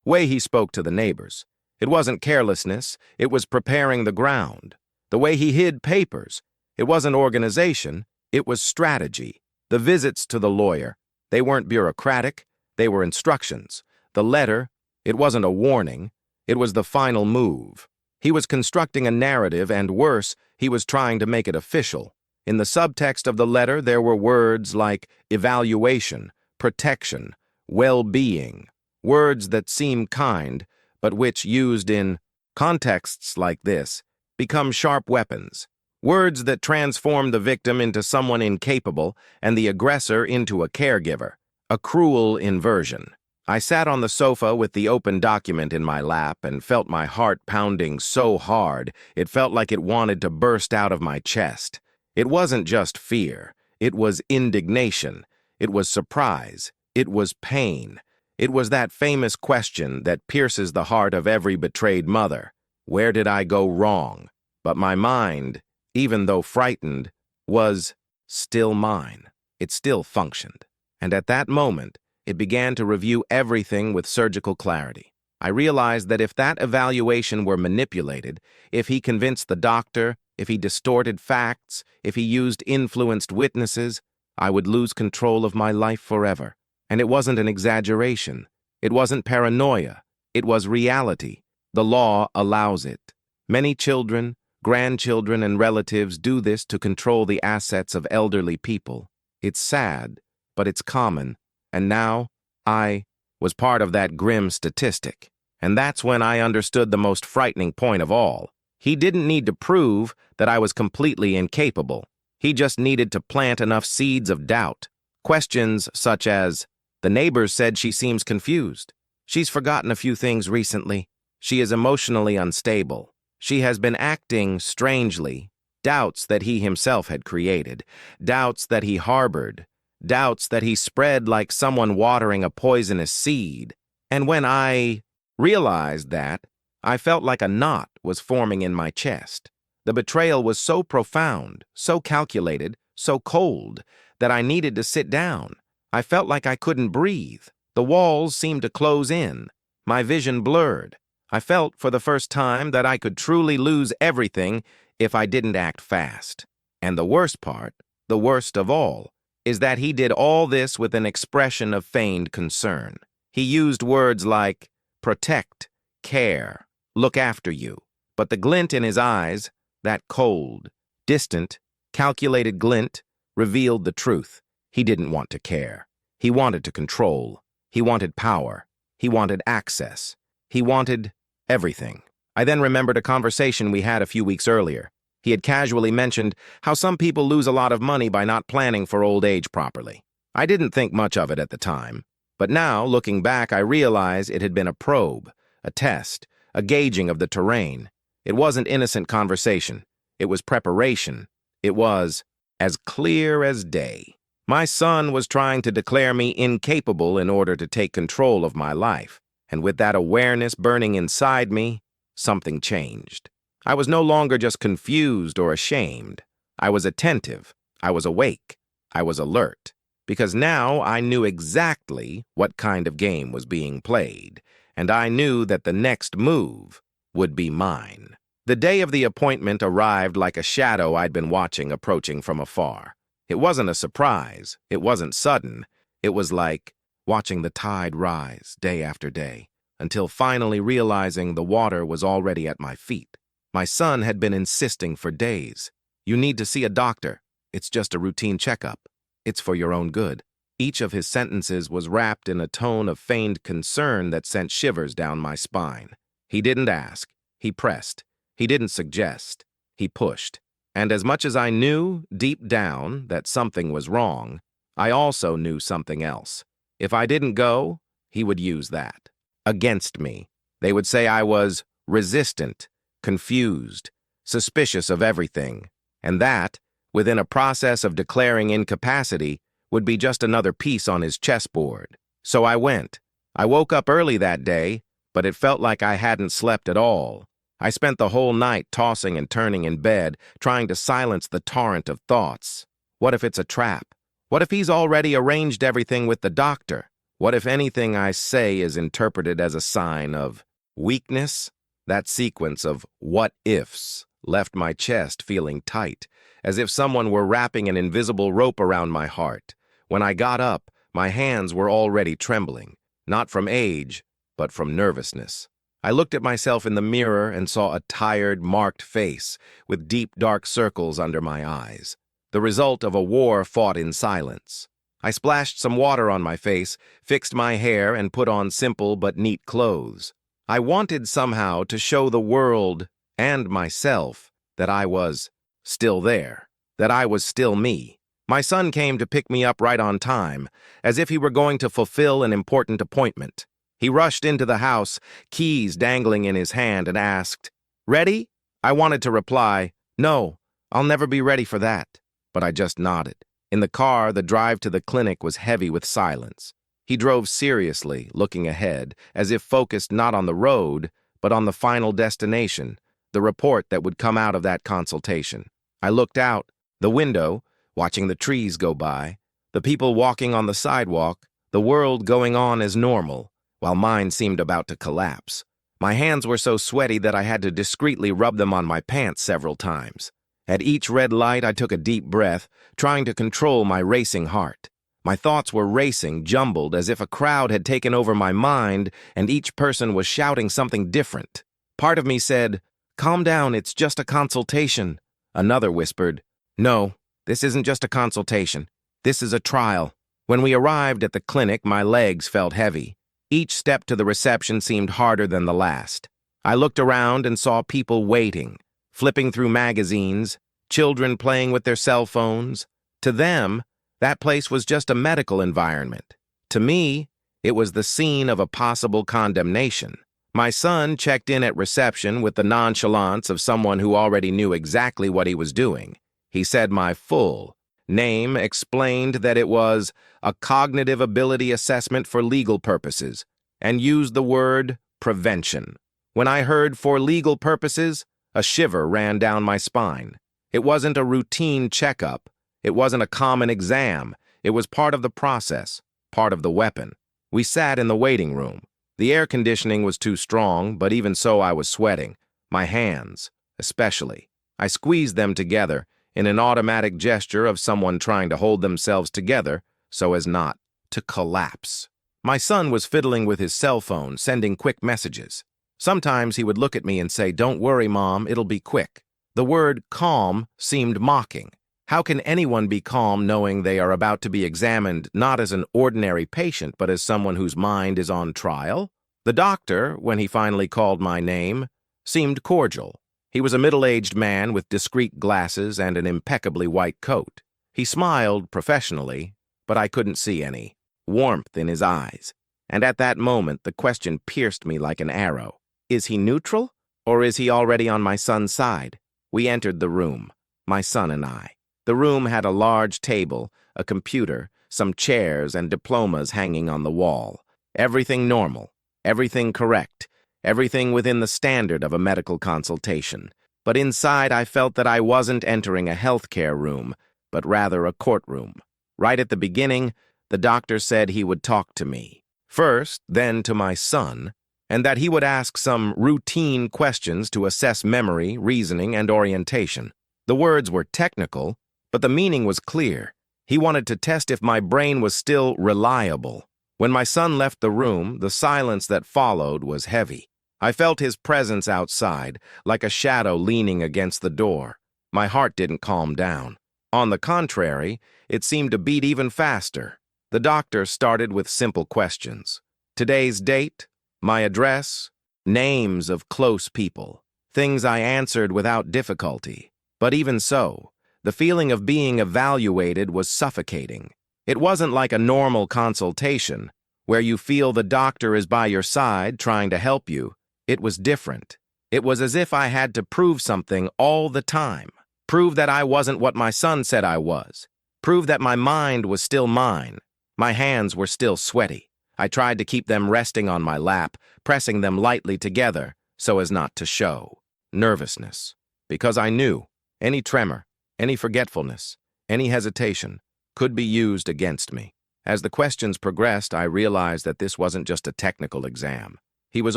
way he spoke to the neighbors, it wasn't carelessness, it was preparing the ground. The way he hid papers, it wasn't organization, it was strategy. The visits to the lawyer, they weren't bureaucratic, they were instructions. The letter, it wasn't a warning, it was the final move. He was constructing a narrative, and worse, he was trying to make it official. In the subtext of the letter, there were words like evaluation, protection, well-being, words that seem kind, but which, used in contexts like this, become sharp weapons. Words that transformed the victim into someone incapable and the aggressor into a caregiver. A cruel inversion. I sat on the sofa with the open document in my lap and felt my heart pounding so hard it felt like it wanted to burst out of my chest. It wasn't just fear. It was indignation. It was surprise. It was pain. It was that famous question that pierces the heart of every betrayed mother. Where did I go wrong? But my mind, even though frightened, was still mine. It still functioned. And at that moment, it began to review everything with surgical clarity. I realized that if that evaluation were manipulated, if he convinced the doctor, if he distorted facts, if he used influenced witnesses, I would lose control of my life forever. And it wasn't an exaggeration. It wasn't paranoia. It was reality. The law allows it. Many children, grandchildren, and relatives do this to control the assets of elderly people. It's sad, but it's common. And now, I was part of that grim statistic. And that's when I understood the most frightening point of all. He didn't need to prove that I was completely incapable. He just needed to plant enough seeds of doubt. Questions such as, "The neighbors said she seems confused. She's forgotten a few things recently. She is emotionally unstable. She has been acting strangely." Doubts that he himself had created. Doubts that he harbored. Doubts that he spread like someone watering a poisonous seed. And when I realized that, I felt like a knot was forming in my chest. The betrayal was so profound, so calculated, so cold, that I needed to sit down. I felt like I couldn't breathe. The walls seemed to close in. My vision blurred. I felt for the first time that I could truly lose everything if I didn't act fast. And the worst part, the worst of all, is that he did all this with an expression of feigned concern. He used words like protect, care, look after you. But the glint in his eyes, that cold, distant, calculated glint, revealed the truth. He didn't want to care. He wanted to control. He wanted power. He wanted access. He wanted everything. I then remembered a conversation we had a few weeks earlier. He had casually mentioned how some people lose a lot of money by not planning for old age properly. I didn't think much of it at the time, but now, looking back, I realize it had been a probe, a test, a gauging of the terrain. It wasn't innocent conversation. It was preparation. It was as clear as day. My son was trying to declare me incapable in order to take control of my life, and with that awareness burning inside me, something changed. I was no longer just confused or ashamed. I was attentive. I was awake. I was alert. Because now I knew exactly what kind of game was being played, and I knew that the next move would be mine. The day of the appointment arrived like a shadow I'd been watching approaching from afar. It wasn't a surprise. It wasn't sudden. It was like watching the tide rise day after day, until finally realizing the water was already at my feet. My son had been insisting for days. "You need to see a doctor. It's just a routine checkup. It's for your own good." Each of his sentences was wrapped in a tone of feigned concern that sent shivers down my spine. He didn't ask. He pressed. He didn't suggest. He pushed. And as much as I knew, deep down, that something was wrong, I also knew something else. If I didn't go, he would use that against me. They would say I was resistant, confused, suspicious of everything, and that, within a process of declaring incapacity, would be just another piece on his chessboard. So I went. I woke up early that day, but it felt like I hadn't slept at all. I spent the whole night tossing and turning in bed, trying to silence the torrent of thoughts. What if it's a trap? What if he's already arranged everything with the doctor? What if anything I say is interpreted as a sign of weakness? That sequence of what-ifs left my chest feeling tight, as if someone were wrapping an invisible rope around my heart. When I got up, my hands were already trembling, not from age, but from nervousness. I looked at myself in the mirror and saw a tired, marked face with deep, dark circles under my eyes, the result of a war fought in silence. I splashed some water on my face, fixed my hair, and put on simple but neat clothes. I wanted somehow to show the world and myself that I was still there, that I was still me. My son came to pick me up right on time, as if he were going to fulfill an important appointment. He rushed into the house, keys dangling in his hand, and asked, "Ready?" I wanted to reply, "No, I'll never be ready for that." But I just nodded. In the car, the drive to the clinic was heavy with silence. He drove seriously, looking ahead, as if focused not on the road, but on the final destination, the report that would come out of that consultation. I looked out the window, watching the trees go by, the people walking on the sidewalk, the world going on as normal, while mine seemed about to collapse. My hands were so sweaty that I had to discreetly rub them on my pants several times. At each red light, I took a deep breath, trying to control my racing heart. My thoughts were racing, jumbled, as if a crowd had taken over my mind and each person was shouting something different. Part of me said, "Calm down, it's just a consultation." Another whispered, "No, this isn't just a consultation. This is a trial." When we arrived at the clinic, my legs felt heavy. Each step to the reception seemed harder than the last. I looked around and saw people waiting, flipping through magazines, children playing with their cell phones. To them, that place was just a medical environment. To me, it was the scene of a possible condemnation. My son checked in at reception with the nonchalance of someone who already knew exactly what he was doing. He said my full name, explained that it was a cognitive ability assessment for legal purposes, and used the word prevention. When I heard "for legal purposes," a shiver ran down my spine. It wasn't a routine checkup. It wasn't a common exam. It was part of the process, part of the weapon. We sat in the waiting room. The air conditioning was too strong, but even so I was sweating. My hands, especially. I squeezed them together in an automatic gesture of someone trying to hold themselves together so as not to collapse. My son was fiddling with his cell phone, sending quick messages. Sometimes he would look at me and say, "Don't worry, Mom, it'll be quick." The word calm seemed mocking. How can anyone be calm knowing they are about to be examined not as an ordinary patient, but as someone whose mind is on trial? The doctor, when he finally called my name, seemed cordial. He was a middle-aged man with discreet glasses and an impeccably white coat. He smiled professionally, but I couldn't see any warmth in his eyes. And at that moment, the question pierced me like an arrow. Is he neutral, or is he already on my son's side? We entered the room, my son and I. The room had a large table, a computer, some chairs, and diplomas hanging on the wall. Everything normal, everything correct, everything within the standard of a medical consultation. But inside, I felt that I wasn't entering a healthcare room, but rather a courtroom. Right at the beginning, the doctor said he would talk to me. First, then to my son, and that he would ask some routine questions to assess memory, reasoning, and orientation. The words were technical, but the meaning was clear. He wanted to test if my brain was still reliable. When my son left the room, the silence that followed was heavy. I felt his presence outside, like a shadow leaning against the door. My heart didn't calm down. On the contrary, it seemed to beat even faster. The doctor started with simple questions. Today's date, my address, names of close people. Things I answered without difficulty. But even so, the feeling of being evaluated was suffocating. It wasn't like a normal consultation, where you feel the doctor is by your side trying to help you. It was different. It was as if I had to prove something all the time. Prove that I wasn't what my son said I was. Prove that my mind was still mine. My hands were still sweaty. I tried to keep them resting on my lap, pressing them lightly together so as not to show nervousness. Because I knew any tremor, any forgetfulness, any hesitation could be used against me. As the questions progressed, I realized that this wasn't just a technical exam. He was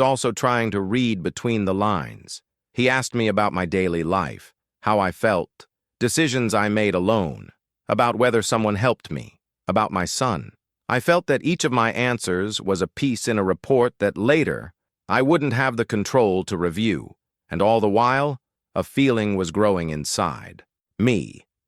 also trying to read between the lines. He asked me about my daily life, how I felt, decisions I made alone, about whether someone helped me, about my son. I felt that each of my answers was a piece in a report that later I wouldn't have the control to review, and all the while, a feeling was growing inside.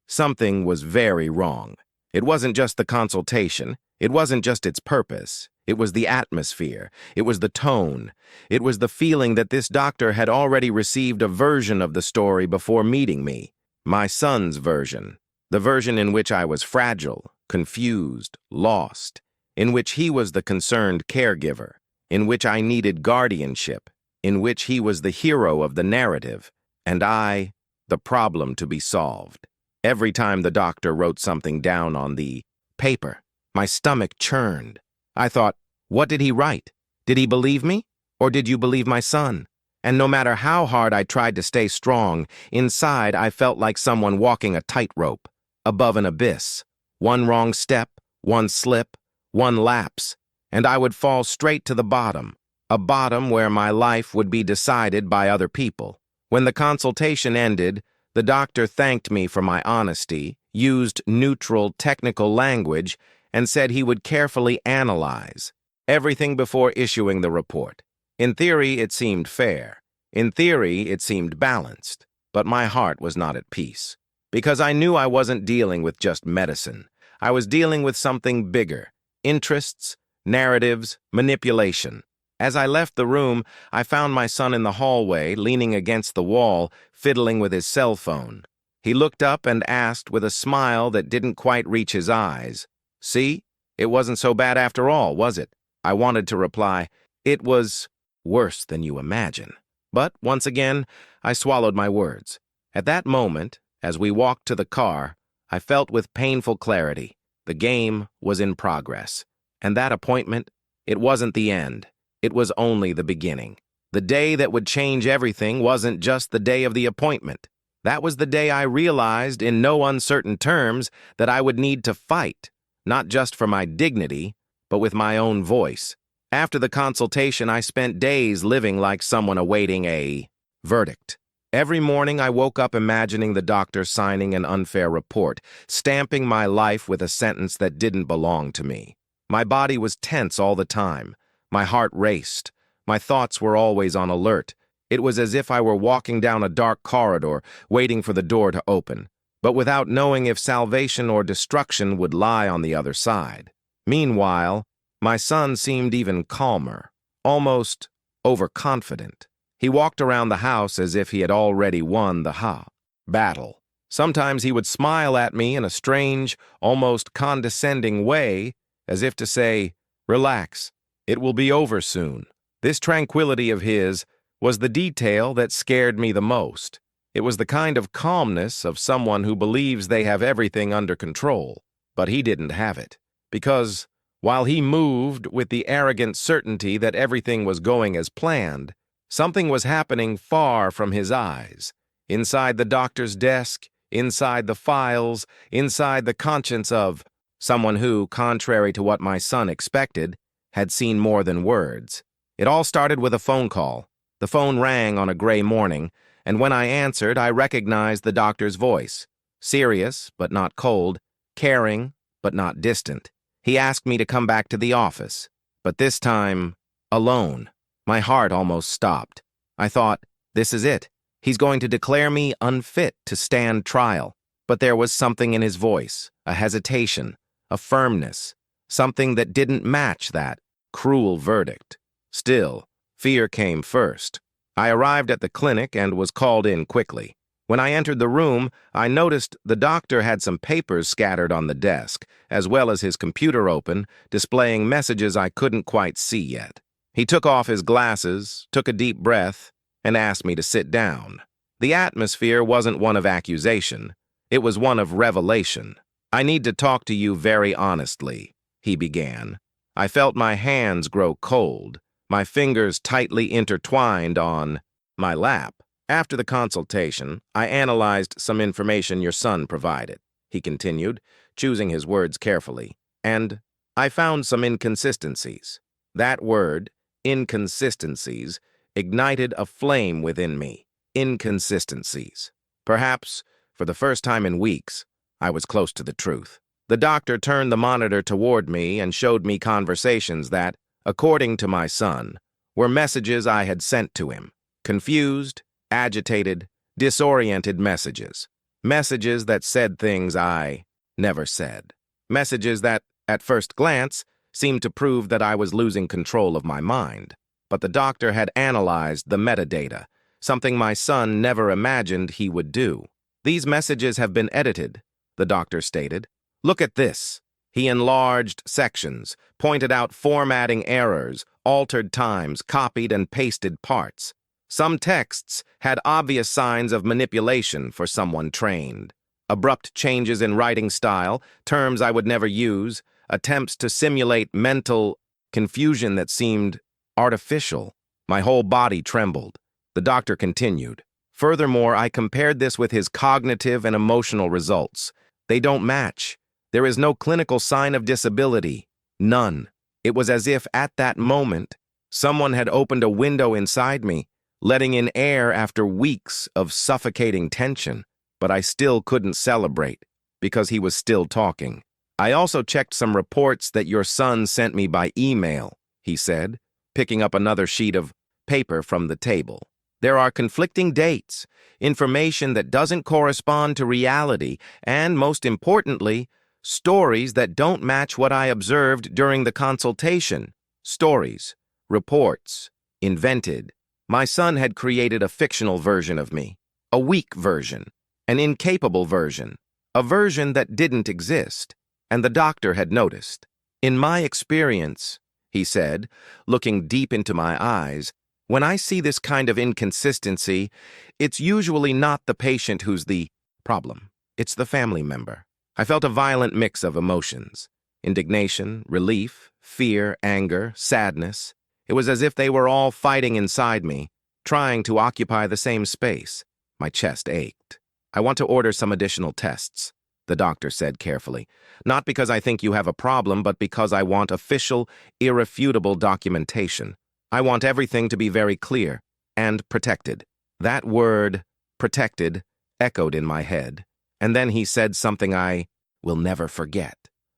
Something was very wrong. It wasn't just the consultation. It wasn't just its purpose. It was the atmosphere. It was the tone. It was the feeling that this doctor had already received a version of the story before meeting me. My son's version, the version in which I was fragile, confused, lost, in which he was the concerned caregiver, in which I needed guardianship, in which he was the hero of the narrative, and I, the problem to be solved. Every time the doctor wrote something down on the paper, my stomach churned. I thought, what did he write? Did he believe me? Or did you believe my son? And no matter how hard I tried to stay strong, inside I felt like someone walking a tightrope, above an abyss. One wrong step, one slip, one lapse, and I would fall straight to the bottom, a bottom where my life would be decided by other people. When the consultation ended, the doctor thanked me for my honesty, used neutral, technical language, and said he would carefully analyze everything before issuing the report. In theory, it seemed fair. In theory, it seemed balanced. But my heart was not at peace. Because I knew I wasn't dealing with just medicine. I was dealing with something bigger. Interests, narratives, manipulation. As I left the room, I found my son in the hallway, leaning against the wall, fiddling with his cell phone. He looked up and asked with a smile that didn't quite reach his eyes, "See? It wasn't so bad after all, was it?" I wanted to reply, "It was worse than you imagine." But once again, I swallowed my words. At that moment, as we walked to the car, I felt with painful clarity. The game was in progress. And that appointment, it wasn't the end. It was only the beginning. The day that would change everything wasn't just the day of the appointment. That was the day I realized, in no uncertain terms, that I would need to fight, not just for my dignity, but with my own voice. After the consultation, I spent days living like someone awaiting a verdict. Every morning I woke up imagining the doctor signing an unfair report, stamping my life with a sentence that didn't belong to me. My body was tense all the time. My heart raced. My thoughts were always on alert. It was as if I were walking down a dark corridor, waiting for the door to open, but without knowing if salvation or destruction would lie on the other side. Meanwhile, my son seemed even calmer, almost overconfident. He walked around the house as if he had already won the battle. Sometimes he would smile at me in a strange, almost condescending way, as if to say, "Relax, it will be over soon." This tranquility of his was the detail that scared me the most. It was the kind of calmness of someone who believes they have everything under control, but he didn't have it. Because, while he moved with the arrogant certainty that everything was going as planned, something was happening far from his eyes, inside the doctor's desk, inside the files, inside the conscience of someone who, contrary to what my son expected, had seen more than words. It all started with a phone call. The phone rang on a gray morning, and when I answered, I recognized the doctor's voice. Serious, but not cold, caring, but not distant. He asked me to come back to the office, but this time, alone. My heart almost stopped. I thought, this is it. He's going to declare me unfit to stand trial. But there was something in his voice, a hesitation, a firmness, something that didn't match that cruel verdict. Still, fear came first. I arrived at the clinic and was called in quickly. When I entered the room, I noticed the doctor had some papers scattered on the desk, as well as his computer open, displaying messages I couldn't quite see yet. He took off his glasses, took a deep breath, and asked me to sit down. The atmosphere wasn't one of accusation. It was one of revelation. "I need to talk to you very honestly," he began. I felt my hands grow cold, my fingers tightly intertwined on my lap. "After the consultation, I analyzed some information your son provided," he continued, choosing his words carefully, "and I found some inconsistencies." That word, inconsistencies, ignited a flame within me. Inconsistencies. Perhaps, for the first time in weeks, I was close to the truth. The doctor turned the monitor toward me and showed me conversations that, according to my son, were messages I had sent to him. Confused, agitated, disoriented messages. Messages that said things I never said. Messages that, at first glance, seemed to prove that I was losing control of my mind. But the doctor had analyzed the metadata, something my son never imagined he would do. These messages have been edited, the doctor stated. Look at this. He enlarged sections, pointed out formatting errors, altered times, copied and pasted parts. Some texts had obvious signs of manipulation for someone trained. Abrupt changes in writing style, terms I would never use, attempts to simulate mental confusion that seemed artificial. My whole body trembled. The doctor continued. Furthermore, I compared this with his cognitive and emotional results. They don't match. There is no clinical sign of disability. None. It was as if, at that moment, someone had opened a window inside me, letting in air after weeks of suffocating tension. But I still couldn't celebrate, because he was still talking. I also checked some reports that your son sent me by email, he said, picking up another sheet of paper from the table. There are conflicting dates, information that doesn't correspond to reality, and, most importantly, stories that don't match what I observed during the consultation. Stories, reports, invented. My son had created a fictional version of me, a weak version, an incapable version, a version that didn't exist, and the doctor had noticed. In my experience, he said, looking deep into my eyes, when I see this kind of inconsistency, it's usually not the patient who's the problem. It's the family member. I felt a violent mix of emotions. Indignation, relief, fear, anger, sadness. It was as if they were all fighting inside me, trying to occupy the same space. My chest ached. I want to order some additional tests, the doctor said carefully. Not because I think you have a problem, but because I want official, irrefutable documentation. I want everything to be very clear and protected. That word, protected, echoed in my head. And then he said something I will never forget.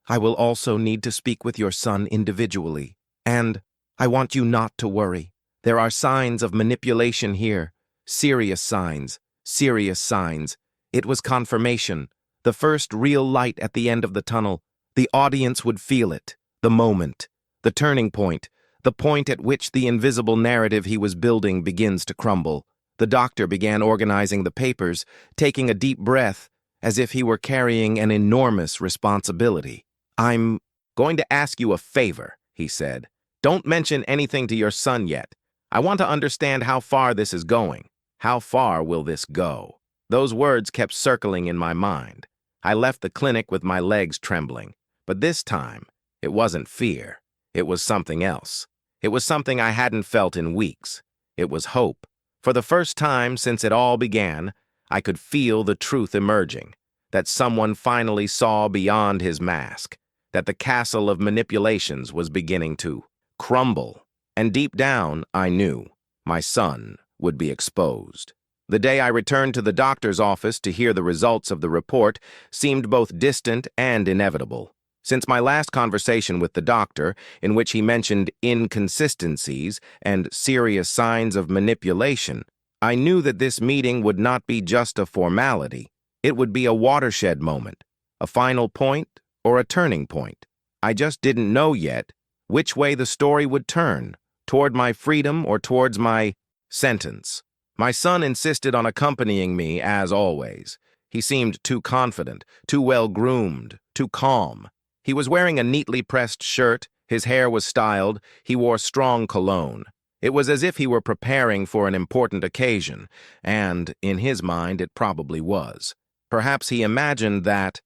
I will also need to speak with your son individually. And I want you not to worry. There are signs of manipulation here. Serious signs. Serious signs. It was confirmation. The first real light at the end of the tunnel. The audience would feel it. The moment. The turning point. The point at which the invisible narrative he was building begins to crumble. The doctor began organizing the papers, taking a deep breath, as if he were carrying an enormous responsibility. I'm going to ask you a favor, he said. Don't mention anything to your son yet. I want to understand how far this is going. How far will this go? Those words kept circling in my mind. I left the clinic with my legs trembling. But this time, it wasn't fear. It was something else. It was something I hadn't felt in weeks. It was hope. For the first time since it all began, I could feel the truth emerging, that someone finally saw beyond his mask, that the castle of manipulations was beginning to crumble. And deep down, I knew my son would be exposed. The day I returned to the doctor's office to hear the results of the report seemed both distant and inevitable. Since my last conversation with the doctor, in which he mentioned inconsistencies and serious signs of manipulation, I knew that this meeting would not be just a formality. It would be a watershed moment, a final point or a turning point. I just didn't know yet which way the story would turn, toward my freedom or towards my sentence. My son insisted on accompanying me, as always. He seemed too confident, too well-groomed, too calm. He was wearing a neatly pressed shirt, his hair was styled, he wore strong cologne. It was as if he were preparing for an important occasion, and, in his mind, it probably was. Perhaps he imagined that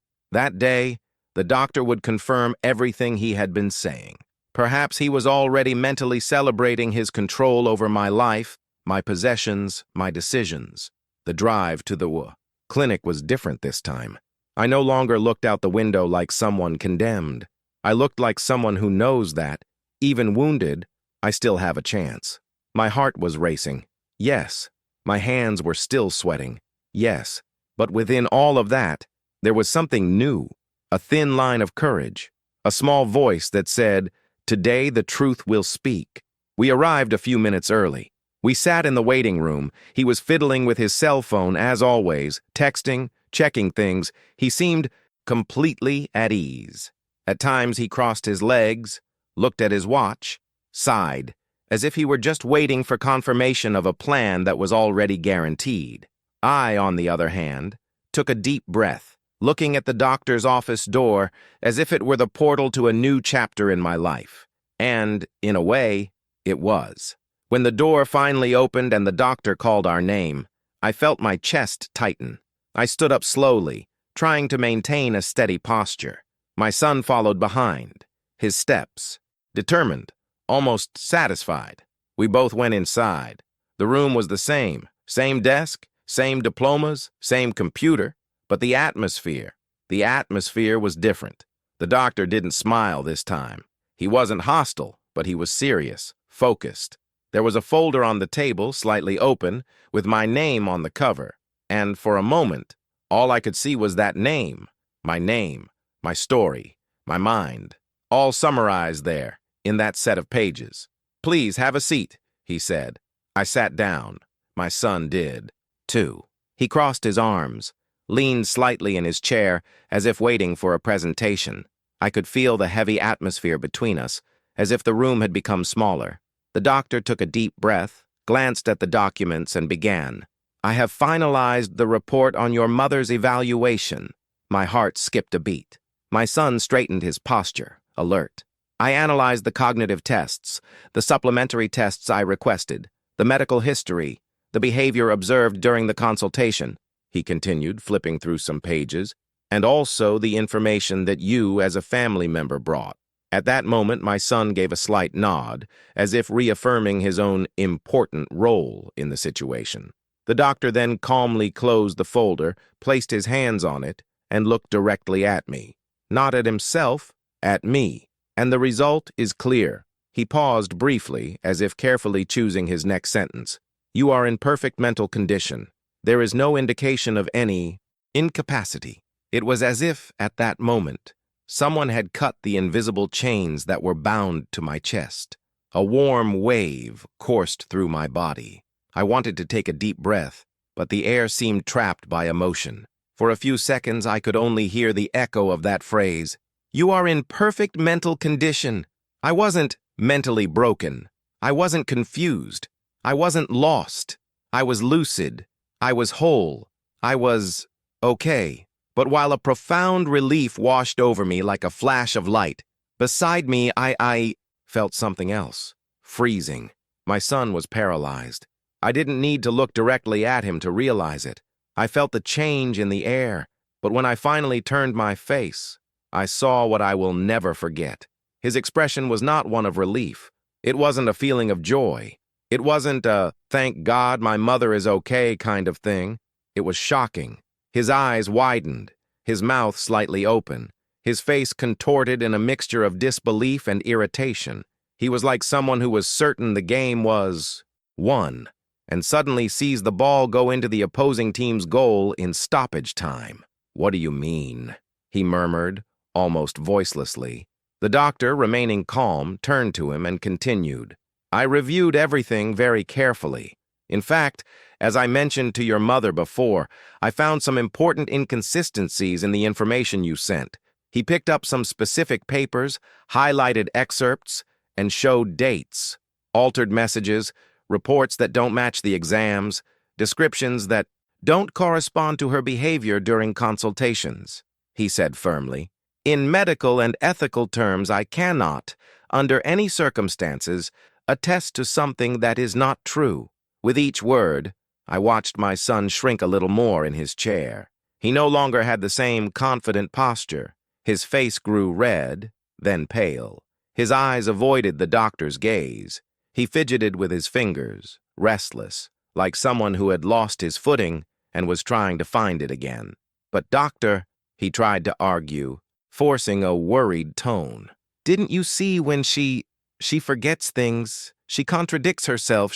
day, the doctor would confirm everything he had been saying. Perhaps he was already mentally celebrating his control over my life, my possessions, my decisions. The drive to the clinic was different this time. I no longer looked out the window like someone condemned. I looked like someone who knows that, even wounded, I still have a chance. My heart was racing. Yes. My hands were still sweating. Yes. But within all of that, there was something new, a thin line of courage, a small voice that said, "Today the truth will speak." We arrived a few minutes early. We sat in the waiting room. He was fiddling with his cell phone, as always, texting, checking things. He seemed completely at ease. At times he crossed his legs, looked at his watch, sighed, as if he were just waiting for confirmation of a plan that was already guaranteed. I, on the other hand, took a deep breath, looking at the doctor's office door as if it were the portal to a new chapter in my life. And, in a way, it was. When the door finally opened and the doctor called our name, I felt my chest tighten. I stood up slowly, trying to maintain a steady posture. My son followed behind, his steps, determined, almost satisfied. We both went inside. The room was the same desk, same diplomas, same computer, but the atmosphere was different. The doctor didn't smile this time. He wasn't hostile, but he was serious, focused. There was a folder on the table, slightly open, with my name on the cover, and for a moment, all I could see was that name, my story, my mind, all summarized there, in that set of pages. "Please have a seat," he said. I sat down. My son did, too. He crossed his arms, leaned slightly in his chair, as if waiting for a presentation. I could feel the heavy atmosphere between us, as if the room had become smaller. The doctor took a deep breath, glanced at the documents, and began. "I have finalized the report on your mother's evaluation." My heart skipped a beat. My son straightened his posture, alert. "I analyzed the cognitive tests, the supplementary tests I requested, the medical history, the behavior observed during the consultation," he continued, flipping through some pages, "and also the information that you as a family member brought." At that moment, my son gave a slight nod, as if reaffirming his own important role in the situation. The doctor then calmly closed the folder, placed his hands on it, and looked directly at me. Not at himself, at me. And the result is clear. He paused briefly, as if carefully choosing his next sentence. "You are in perfect mental condition. There is no indication of any incapacity." It was as if, at that moment, someone had cut the invisible chains that were bound to my chest. A warm wave coursed through my body. I wanted to take a deep breath, but the air seemed trapped by emotion. For a few seconds, I could only hear the echo of that phrase. "You are in perfect mental condition." I wasn't mentally broken. I wasn't confused. I wasn't lost. I was lucid. I was whole. I was okay. But while a profound relief washed over me like a flash of light, beside me I felt something else. Freezing. My son was paralyzed. I didn't need to look directly at him to realize it. I felt the change in the air, but when I finally turned my face, I saw what I will never forget. His expression was not one of relief. It wasn't a feeling of joy. It wasn't a "thank God my mother is okay" kind of thing. It was shocking. His eyes widened, his mouth slightly open, his face contorted in a mixture of disbelief and irritation. He was like someone who was certain the game was won, and suddenly sees the ball go into the opposing team's goal in stoppage time. "What do you mean?" he murmured, almost voicelessly. The doctor, remaining calm, turned to him and continued. "I reviewed everything very carefully. In fact, as I mentioned to your mother before, I found some important inconsistencies in the information you sent." He picked up some specific papers, highlighted excerpts, and showed dates, altered messages, reports that don't match the exams, descriptions that don't correspond to her behavior during consultations. He said firmly, "In medical and ethical terms, I cannot, under any circumstances, attest to something that is not true." With each word, I watched my son shrink a little more in his chair. He no longer had the same confident posture. His face grew red, then pale. His eyes avoided the doctor's gaze. He fidgeted with his fingers, restless, like someone who had lost his footing and was trying to find it again. "But doctor," he tried to argue, forcing a worried tone. "Didn't you see when she forgets things? She contradicts herself.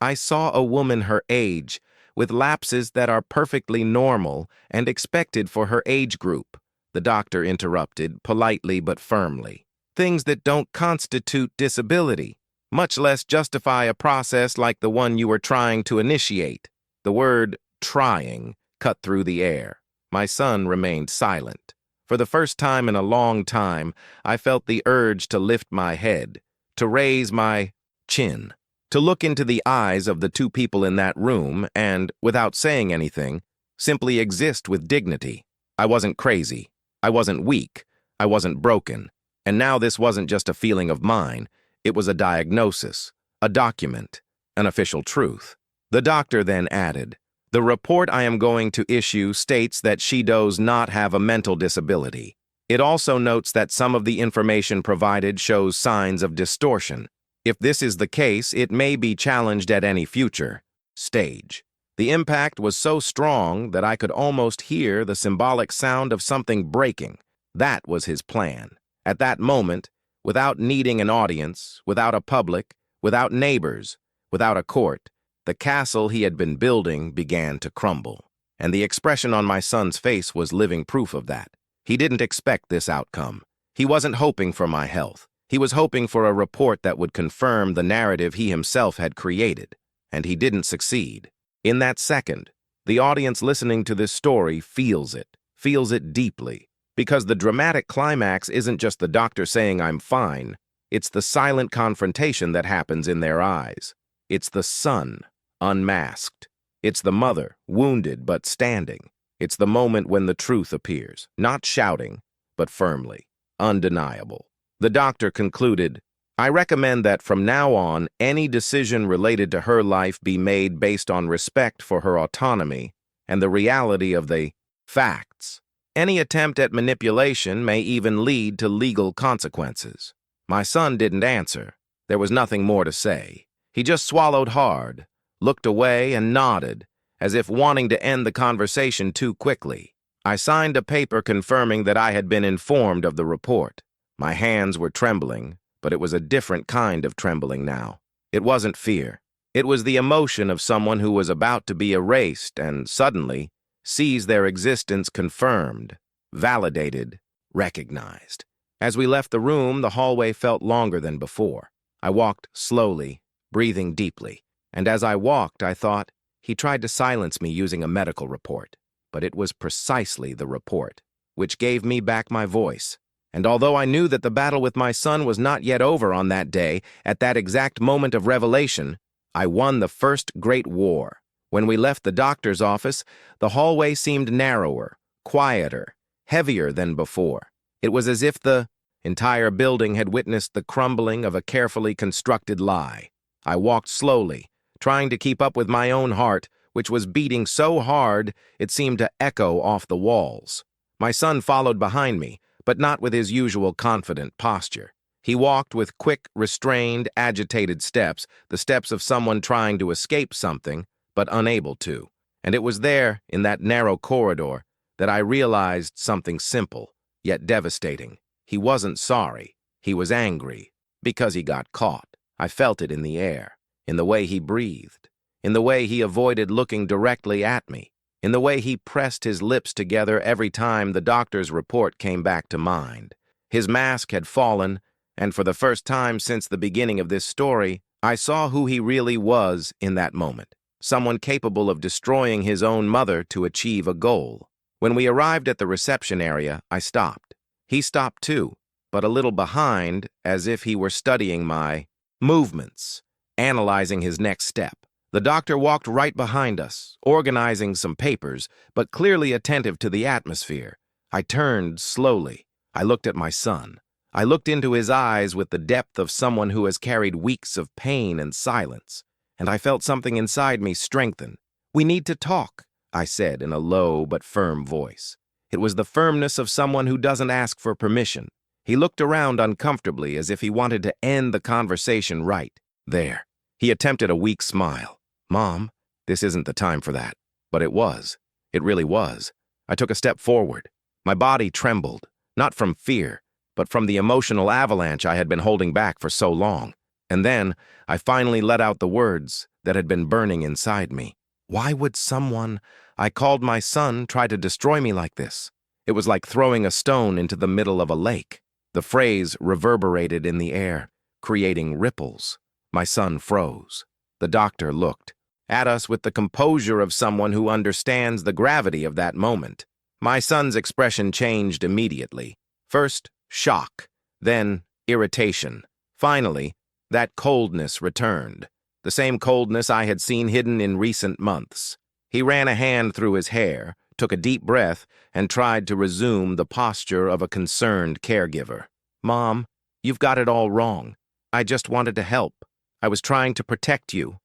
I saw a woman her age, with lapses that are perfectly normal and expected for her age group," the doctor interrupted, politely but firmly. "Things that don't constitute disability, much less justify a process like the one you were trying to initiate." The word "trying" cut through the air. My son remained silent. For the first time in a long time, I felt the urge to lift my head, to raise my chin, to look into the eyes of the two people in that room and, without saying anything, simply exist with dignity. I wasn't crazy. I wasn't weak. I wasn't broken. And now this wasn't just a feeling of mine. It was a diagnosis, a document, an official truth. The doctor then added, "The report I am going to issue states that she does not have a mental disability. It also notes that some of the information provided shows signs of distortion. If this is the case, it may be challenged at any future stage." The impact was so strong that I could almost hear the symbolic sound of something breaking. That was his plan. At that moment, without needing an audience, without a public, without neighbors, without a court, the castle he had been building began to crumble. And the expression on my son's face was living proof of that. He didn't expect this outcome. He wasn't hoping for my health. He was hoping for a report that would confirm the narrative he himself had created. And he didn't succeed. In that second, the audience listening to this story feels it deeply. Because the dramatic climax isn't just the doctor saying I'm fine, it's the silent confrontation that happens in their eyes. It's the son, unmasked. It's the mother, wounded but standing. It's the moment when the truth appears, not shouting, but firmly, undeniable. The doctor concluded, "I recommend that from now on, any decision related to her life be made based on respect for her autonomy and the reality of the facts. Any attempt at manipulation may even lead to legal consequences." My son didn't answer. There was nothing more to say. He just swallowed hard, looked away, and nodded, as if wanting to end the conversation too quickly. I signed a paper confirming that I had been informed of the report. My hands were trembling, but it was a different kind of trembling now. It wasn't fear. It was the emotion of someone who was about to be erased and suddenly sees their existence confirmed, validated, recognized. As we left the room, the hallway felt longer than before. I walked slowly, breathing deeply, and as I walked, I thought, he tried to silence me using a medical report. But it was precisely the report, which gave me back my voice. And although I knew that the battle with my son was not yet over on that day, at that exact moment of revelation, I won the first great war. When we left the doctor's office, the hallway seemed narrower, quieter, heavier than before. It was as if the entire building had witnessed the crumbling of a carefully constructed lie. I walked slowly, trying to keep up with my own heart, which was beating so hard it seemed to echo off the walls. My son followed behind me, but not with his usual confident posture. He walked with quick, restrained, agitated steps, the steps of someone trying to escape something, but unable to. And it was there, in that narrow corridor, that I realized something simple, yet devastating. He wasn't sorry. He was angry, because he got caught. I felt it in the air, in the way he breathed, in the way he avoided looking directly at me, in the way he pressed his lips together every time the doctor's report came back to mind. His mask had fallen, and for the first time since the beginning of this story, I saw who he really was in that moment. Someone capable of destroying his own mother to achieve a goal. When we arrived at the reception area, I stopped. He stopped too, but a little behind, as if he were studying my movements, analyzing his next step. The doctor walked right behind us, organizing some papers, but clearly attentive to the atmosphere. I turned slowly. I looked at my son. I looked into his eyes with the depth of someone who has carried weeks of pain and silence, and I felt something inside me strengthen. "We need to talk," I said in a low but firm voice. It was the firmness of someone who doesn't ask for permission. He looked around uncomfortably as if he wanted to end the conversation right there. He attempted a weak smile. "Mom, this isn't the time for that." But it was. It really was. I took a step forward. My body trembled, not from fear, but from the emotional avalanche I had been holding back for so long. And then I finally let out the words that had been burning inside me. Why would someone I called my son try to destroy me like this? It was like throwing a stone into the middle of a lake. The phrase reverberated in the air, creating ripples. My son froze. The doctor looked at us with the composure of someone who understands the gravity of that moment. My son's expression changed immediately. First, shock, then irritation. Finally, that coldness returned, the same coldness I had seen hidden in recent months. He ran a hand through his hair, took a deep breath, and tried to resume the posture of a concerned caregiver. Mom, you've got it all wrong. I just wanted to help. I was trying to protect you.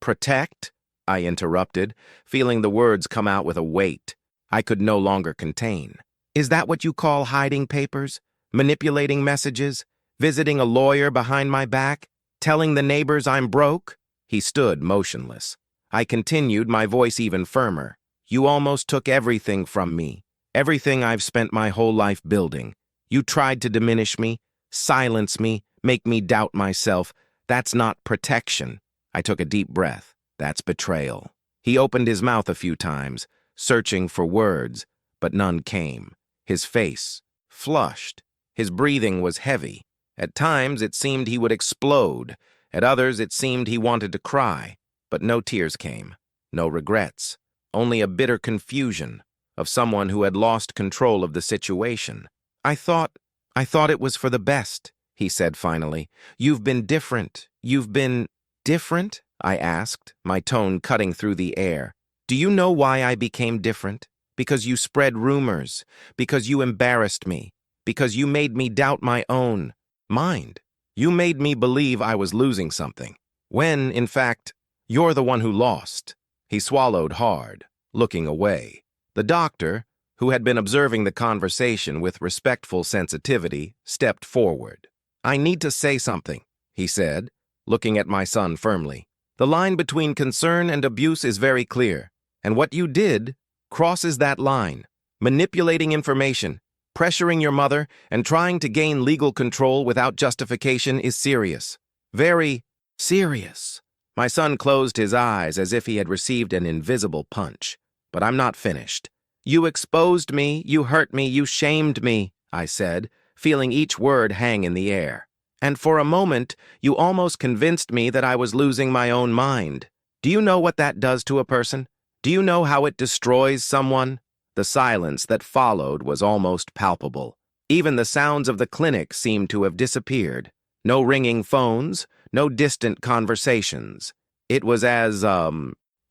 Protect? I interrupted, feeling the words come out with a weight I could no longer contain. Is that what you call hiding papers? Manipulating messages? Visiting a lawyer behind my back? Telling the neighbors I'm broke? He stood motionless. I continued, my voice even firmer. You almost took everything from me. Everything I've spent my whole life building. You tried to diminish me, silence me, make me doubt myself. That's not protection. I took a deep breath. That's betrayal. He opened his mouth a few times, searching for words, but none came. His face flushed. His breathing was heavy. At times it seemed he would explode. At others it seemed he wanted to cry. But no tears came. No regrets. Only a bitter confusion of someone who had lost control of the situation. I thought it was for the best, he said finally. You've been different. You've been different? I asked, my tone cutting through the air. Do you know why I became different? Because you spread rumors, because you embarrassed me, because you made me doubt my own mind. You made me believe I was losing something, when, in fact, you're the one who lost. He swallowed hard, looking away. The doctor, who had been observing the conversation with respectful sensitivity, stepped forward. I need to say something, he said, looking at my son firmly. The line between concern and abuse is very clear, and what you did crosses that line. Manipulating information, pressuring your mother, and trying to gain legal control without justification is serious. Very serious. My son closed his eyes as if he had received an invisible punch. But I'm not finished. You exposed me, you hurt me, you shamed me, I said, feeling each word hang in the air. And for a moment, you almost convinced me that I was losing my own mind. Do you know what that does to a person? Do you know how it destroys someone? The silence that followed was almost palpable. Even the sounds of the clinic seemed to have disappeared. No ringing phones, no distant conversations. It was as,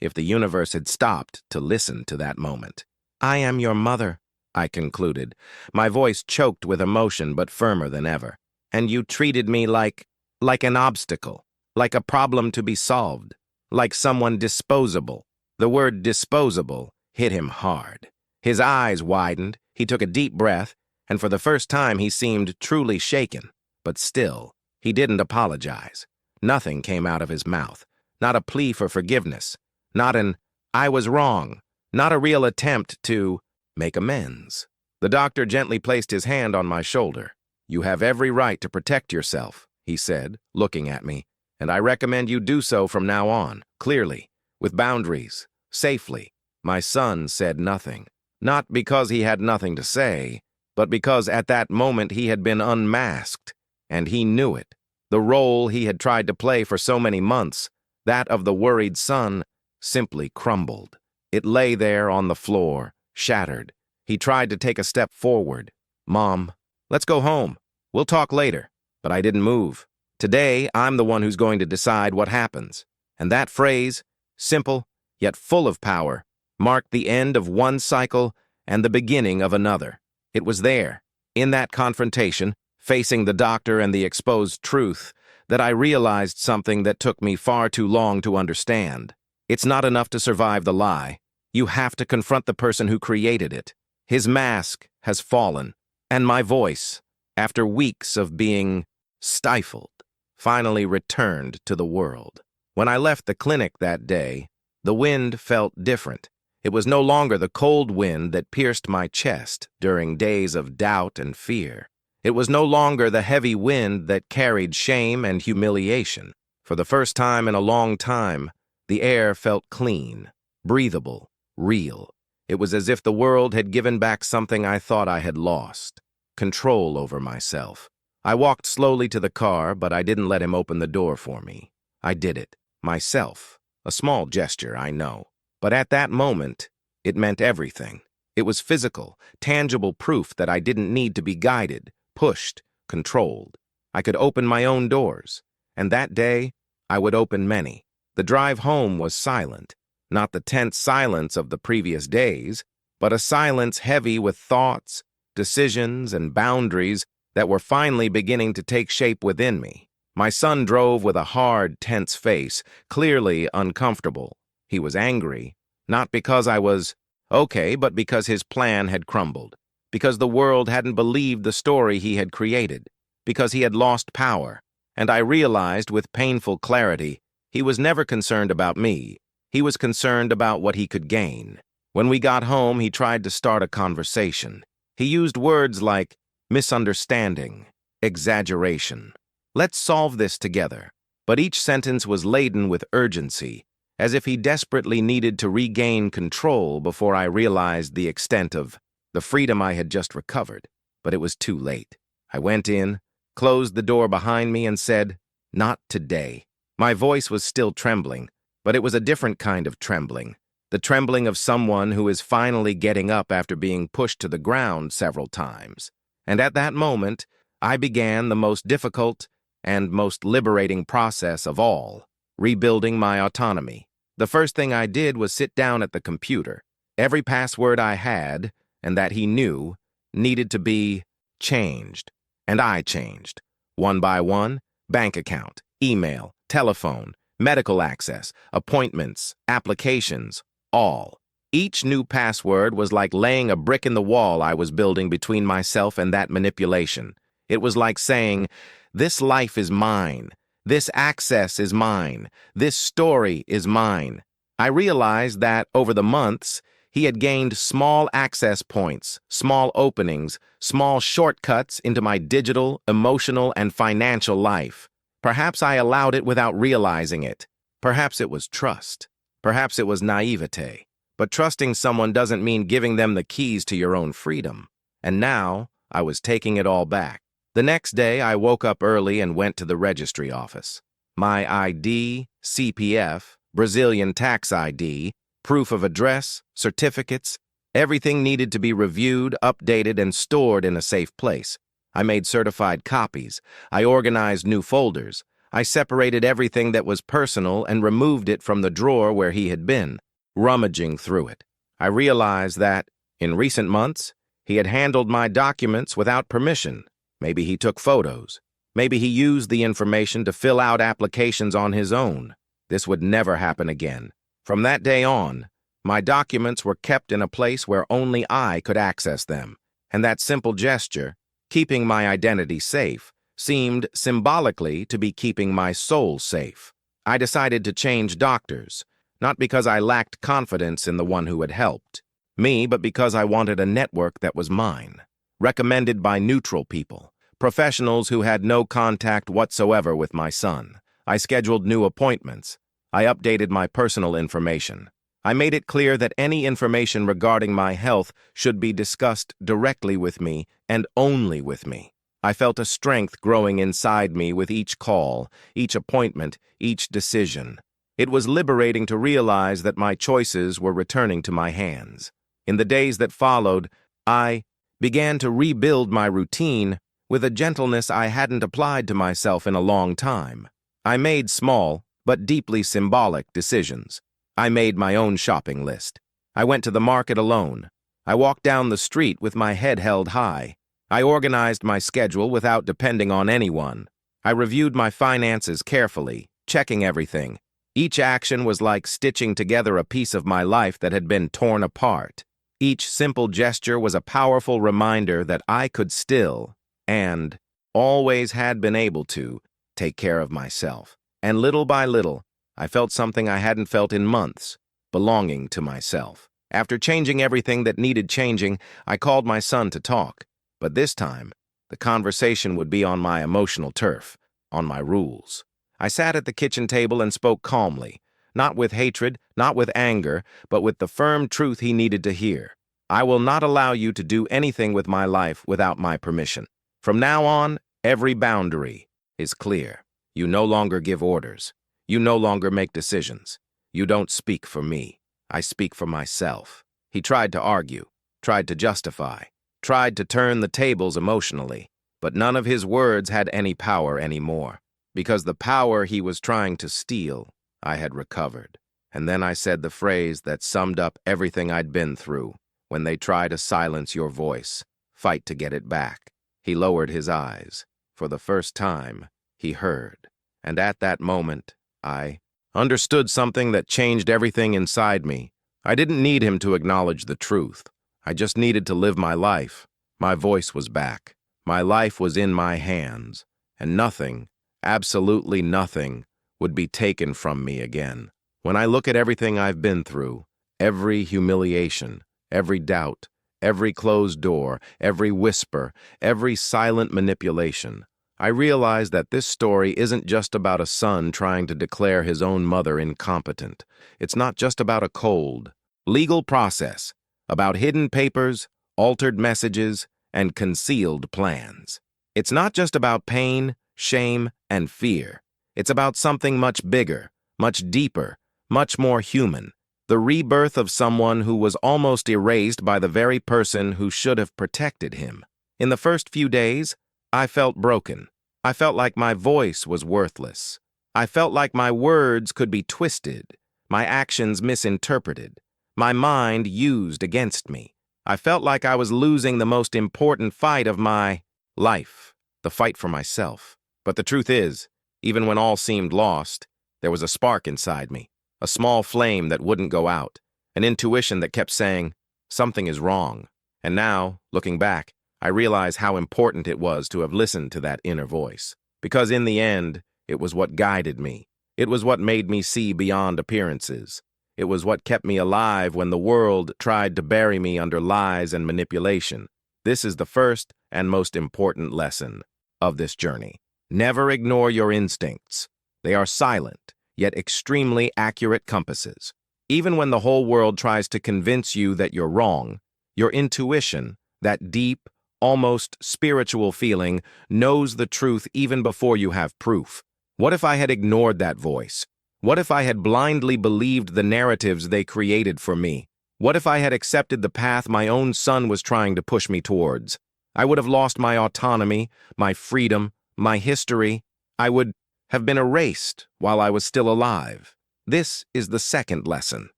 if the universe had stopped to listen to that moment. I am your mother, I concluded, my voice choked with emotion but firmer than ever. And you treated me like an obstacle, like a problem to be solved, like someone disposable. The word disposable hit him hard. His eyes widened, he took a deep breath, and for the first time he seemed truly shaken. But still, he didn't apologize. Nothing came out of his mouth, not a plea for forgiveness, not an I was wrong, not a real attempt to make amends. The doctor gently placed his hand on my shoulder. You have every right to protect yourself, he said, looking at me, and I recommend you do so from now on, clearly, with boundaries, safely. My son said nothing, not because he had nothing to say, but because at that moment he had been unmasked, and he knew it. The role he had tried to play for so many months, that of the worried son, simply crumbled. It lay there on the floor, shattered. He tried to take a step forward. Mom, let's go home. We'll talk later. But I didn't move. Today, I'm the one who's going to decide what happens. And that phrase, simple yet full of power, marked the end of one cycle and the beginning of another. It was there, in that confrontation, facing the doctor and the exposed truth, that I realized something that took me far too long to understand. It's not enough to survive the lie. You have to confront the person who created it. His mask has fallen, and my voice, after weeks of being stifled, finally returned to the world. When I left the clinic that day, the wind felt different. It was no longer the cold wind that pierced my chest during days of doubt and fear. It was no longer the heavy wind that carried shame and humiliation. For the first time in a long time, the air felt clean, breathable, real. It was as if the world had given back something I thought I had lost, control over myself. I walked slowly to the car, but I didn't let him open the door for me. I did it, myself. A small gesture, I know. But at that moment, it meant everything. It was physical, tangible proof that I didn't need to be guided, pushed, controlled. I could open my own doors, and that day, I would open many. The drive home was silent. Not the tense silence of the previous days, but a silence heavy with thoughts, decisions, and boundaries that were finally beginning to take shape within me. My son drove with a hard, tense face, clearly uncomfortable. He was angry, not because I was okay, but because his plan had crumbled, because the world hadn't believed the story he had created, because he had lost power. And I realized with painful clarity, he was never concerned about me. He was concerned about what he could gain. When we got home, he tried to start a conversation. He used words like misunderstanding, exaggeration. Let's solve this together. But each sentence was laden with urgency, as if he desperately needed to regain control before I realized the extent of the freedom I had just recovered. But it was too late. I went in, closed the door behind me, and said, "Not today." My voice was still trembling, but it was a different kind of trembling. The trembling of someone who is finally getting up after being pushed to the ground several times. And at that moment, I began the most difficult and most liberating process of all, rebuilding my autonomy. The first thing I did was sit down at the computer. Every password I had, and that he knew, needed to be changed. And I changed. One by one, bank account, email, telephone, medical access, appointments, applications, all. Each new password was like laying a brick in the wall I was building between myself and that manipulation. It was like saying, "This life is mine. This access is mine. This story is mine." I realized that, over the months, he had gained small access points, small openings, small shortcuts into my digital, emotional, and financial life. Perhaps I allowed it without realizing it. Perhaps it was trust. Perhaps it was naivete. But trusting someone doesn't mean giving them the keys to your own freedom. And now, I was taking it all back. The next day, I woke up early and went to the registry office. My ID, CPF, Brazilian tax ID, proof of address, certificates, everything needed to be reviewed, updated, and stored in a safe place. I made certified copies. I organized new folders. I separated everything that was personal and removed it from the drawer where he had been, rummaging through it. I realized that, in recent months, he had handled my documents without permission. Maybe he took photos. Maybe he used the information to fill out applications on his own. This would never happen again. From that day on, my documents were kept in a place where only I could access them, and that simple gesture, keeping my identity safe, seemed symbolically to be keeping my soul safe. I decided to change doctors, not because I lacked confidence in the one who had helped me, but because I wanted a network that was mine, recommended by neutral people, professionals who had no contact whatsoever with my son. I scheduled new appointments. I updated my personal information. I made it clear that any information regarding my health should be discussed directly with me and only with me. I felt a strength growing inside me with each call, each appointment, each decision. It was liberating to realize that my choices were returning to my hands. In the days that followed, I began to rebuild my routine with a gentleness I hadn't applied to myself in a long time. I made small, but deeply symbolic decisions. I made my own shopping list. I went to the market alone. I walked down the street with my head held high. I organized my schedule without depending on anyone. I reviewed my finances carefully, checking everything. Each action was like stitching together a piece of my life that had been torn apart. Each simple gesture was a powerful reminder that I could still, and always had been able to, take care of myself. And little by little, I felt something I hadn't felt in months, belonging to myself. After changing everything that needed changing, I called my son to talk. But this time, the conversation would be on my emotional turf, on my rules. I sat at the kitchen table and spoke calmly, not with hatred, not with anger, but with the firm truth he needed to hear. I will not allow you to do anything with my life without my permission. From now on, every boundary is clear. You no longer give orders. You no longer make decisions. You don't speak for me. I speak for myself. He tried to argue, tried to justify, tried to turn the tables emotionally, but none of his words had any power anymore, because the power he was trying to steal, I had recovered. And then I said the phrase that summed up everything I'd been through. When they try to silence your voice, fight to get it back. He lowered his eyes. For the first time, he heard. And at that moment, I understood something that changed everything inside me. I didn't need him to acknowledge the truth. I just needed to live my life. My voice was back. My life was in my hands. And nothing, absolutely nothing, would be taken from me again. When I look at everything I've been through, every humiliation, every doubt, every closed door, every whisper, every silent manipulation, I realize that this story isn't just about a son trying to declare his own mother incompetent. It's not just about a cold, legal process, about hidden papers, altered messages, and concealed plans. It's not just about pain, shame, and fear. It's about something much bigger, much deeper, much more human. The rebirth of someone who was almost erased by the very person who should have protected him. In the first few days, I felt broken. I felt like my voice was worthless. I felt like my words could be twisted, my actions misinterpreted, my mind used against me. I felt like I was losing the most important fight of my life, the fight for myself. But the truth is, even when all seemed lost, there was a spark inside me, a small flame that wouldn't go out, an intuition that kept saying, something is wrong. And now, looking back, I realize how important it was to have listened to that inner voice. Because in the end, it was what guided me. It was what made me see beyond appearances. It was what kept me alive when the world tried to bury me under lies and manipulation. This is the first and most important lesson of this journey. Never ignore your instincts. They are silent, yet extremely accurate compasses. Even when the whole world tries to convince you that you're wrong, your intuition, that deep, almost spiritual feeling, knows the truth even before you have proof. What if I had ignored that voice? What if I had blindly believed the narratives they created for me? What if I had accepted the path my own son was trying to push me towards? I would have lost my autonomy, my freedom, my history. I would have been erased while I was still alive. This is the second lesson.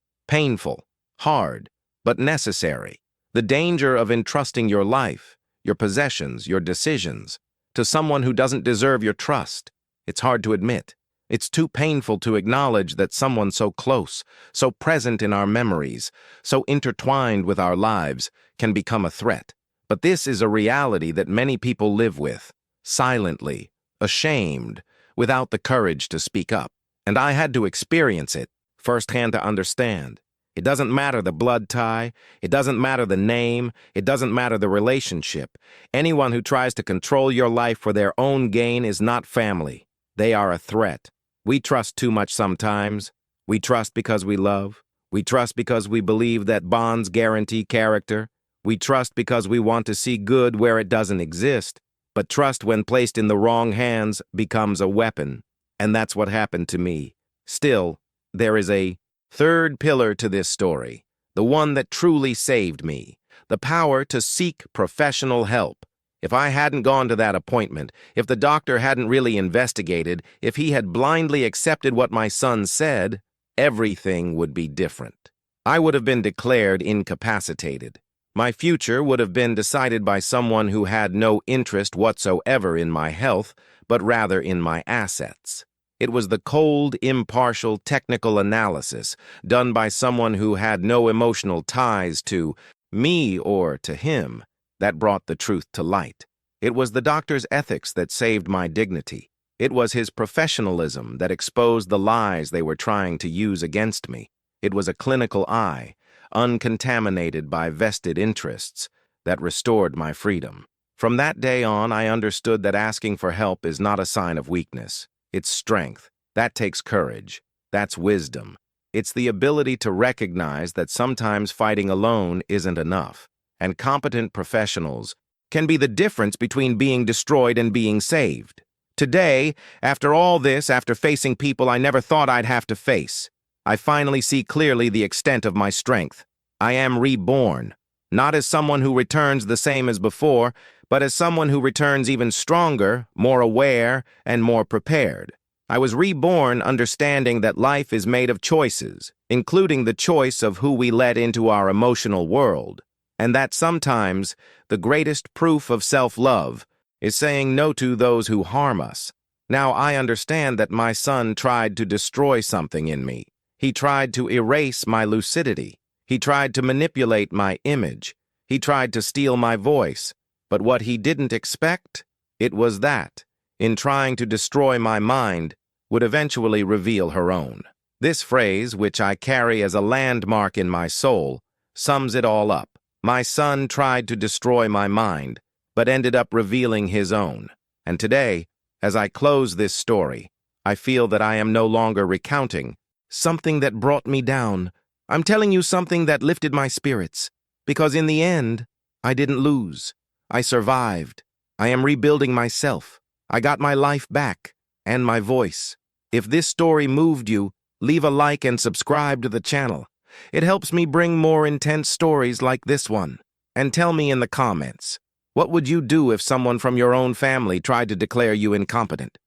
Painful, hard, but necessary. The danger of entrusting your life, your possessions, your decisions, to someone who doesn't deserve your trust. It's hard to admit. It's too painful to acknowledge that someone so close, so present in our memories, so intertwined with our lives, can become a threat. But this is a reality that many people live with, silently, ashamed, without the courage to speak up. And I had to experience it firsthand to understand. It doesn't matter the blood tie, it doesn't matter the name, it doesn't matter the relationship. Anyone who tries to control your life for their own gain is not family. They are a threat. We trust too much sometimes. We trust because we love. We trust because we believe that bonds guarantee character. We trust because we want to see good where it doesn't exist. But trust, when placed in the wrong hands, becomes a weapon. And that's what happened to me. Still, there is a third pillar to this story, the one that truly saved me, the power to seek professional help. If I hadn't gone to that appointment, if the doctor hadn't really investigated, if he had blindly accepted what my son said, everything would be different. I would have been declared incapacitated. My future would have been decided by someone who had no interest whatsoever in my health, but rather in my assets. It was the cold, impartial, technical analysis done by someone who had no emotional ties to me or to him that brought the truth to light. It was the doctor's ethics that saved my dignity. It was his professionalism that exposed the lies they were trying to use against me. It was a clinical eye, uncontaminated by vested interests, that restored my freedom. From that day on, I understood that asking for help is not a sign of weakness. It's strength. That takes courage. That's wisdom. It's the ability to recognize that sometimes fighting alone isn't enough, and competent professionals can be the difference between being destroyed and being saved. Today, after all this, after facing people I never thought I'd have to face, I finally see clearly the extent of my strength. I am reborn, not as someone who returns the same as before, but as someone who returns even stronger, more aware, and more prepared. I was reborn understanding that life is made of choices, including the choice of who we let into our emotional world, and that sometimes the greatest proof of self-love is saying no to those who harm us. Now I understand that my son tried to destroy something in me. He tried to erase my lucidity. He tried to manipulate my image. He tried to steal my voice. But what he didn't expect, it was that, in trying to destroy my mind, would eventually reveal her own. This phrase, which I carry as a landmark in my soul, sums it all up. My son tried to destroy my mind, but ended up revealing his own. And today, as I close this story, I feel that I am no longer recounting something that brought me down. I'm telling you something that lifted my spirits, because in the end, I didn't lose. I survived. I am rebuilding myself. I got my life back, and my voice. If this story moved you, leave a like and subscribe to the channel. It helps me bring more intense stories like this one. And tell me in the comments, what would you do if someone from your own family tried to declare you incompetent?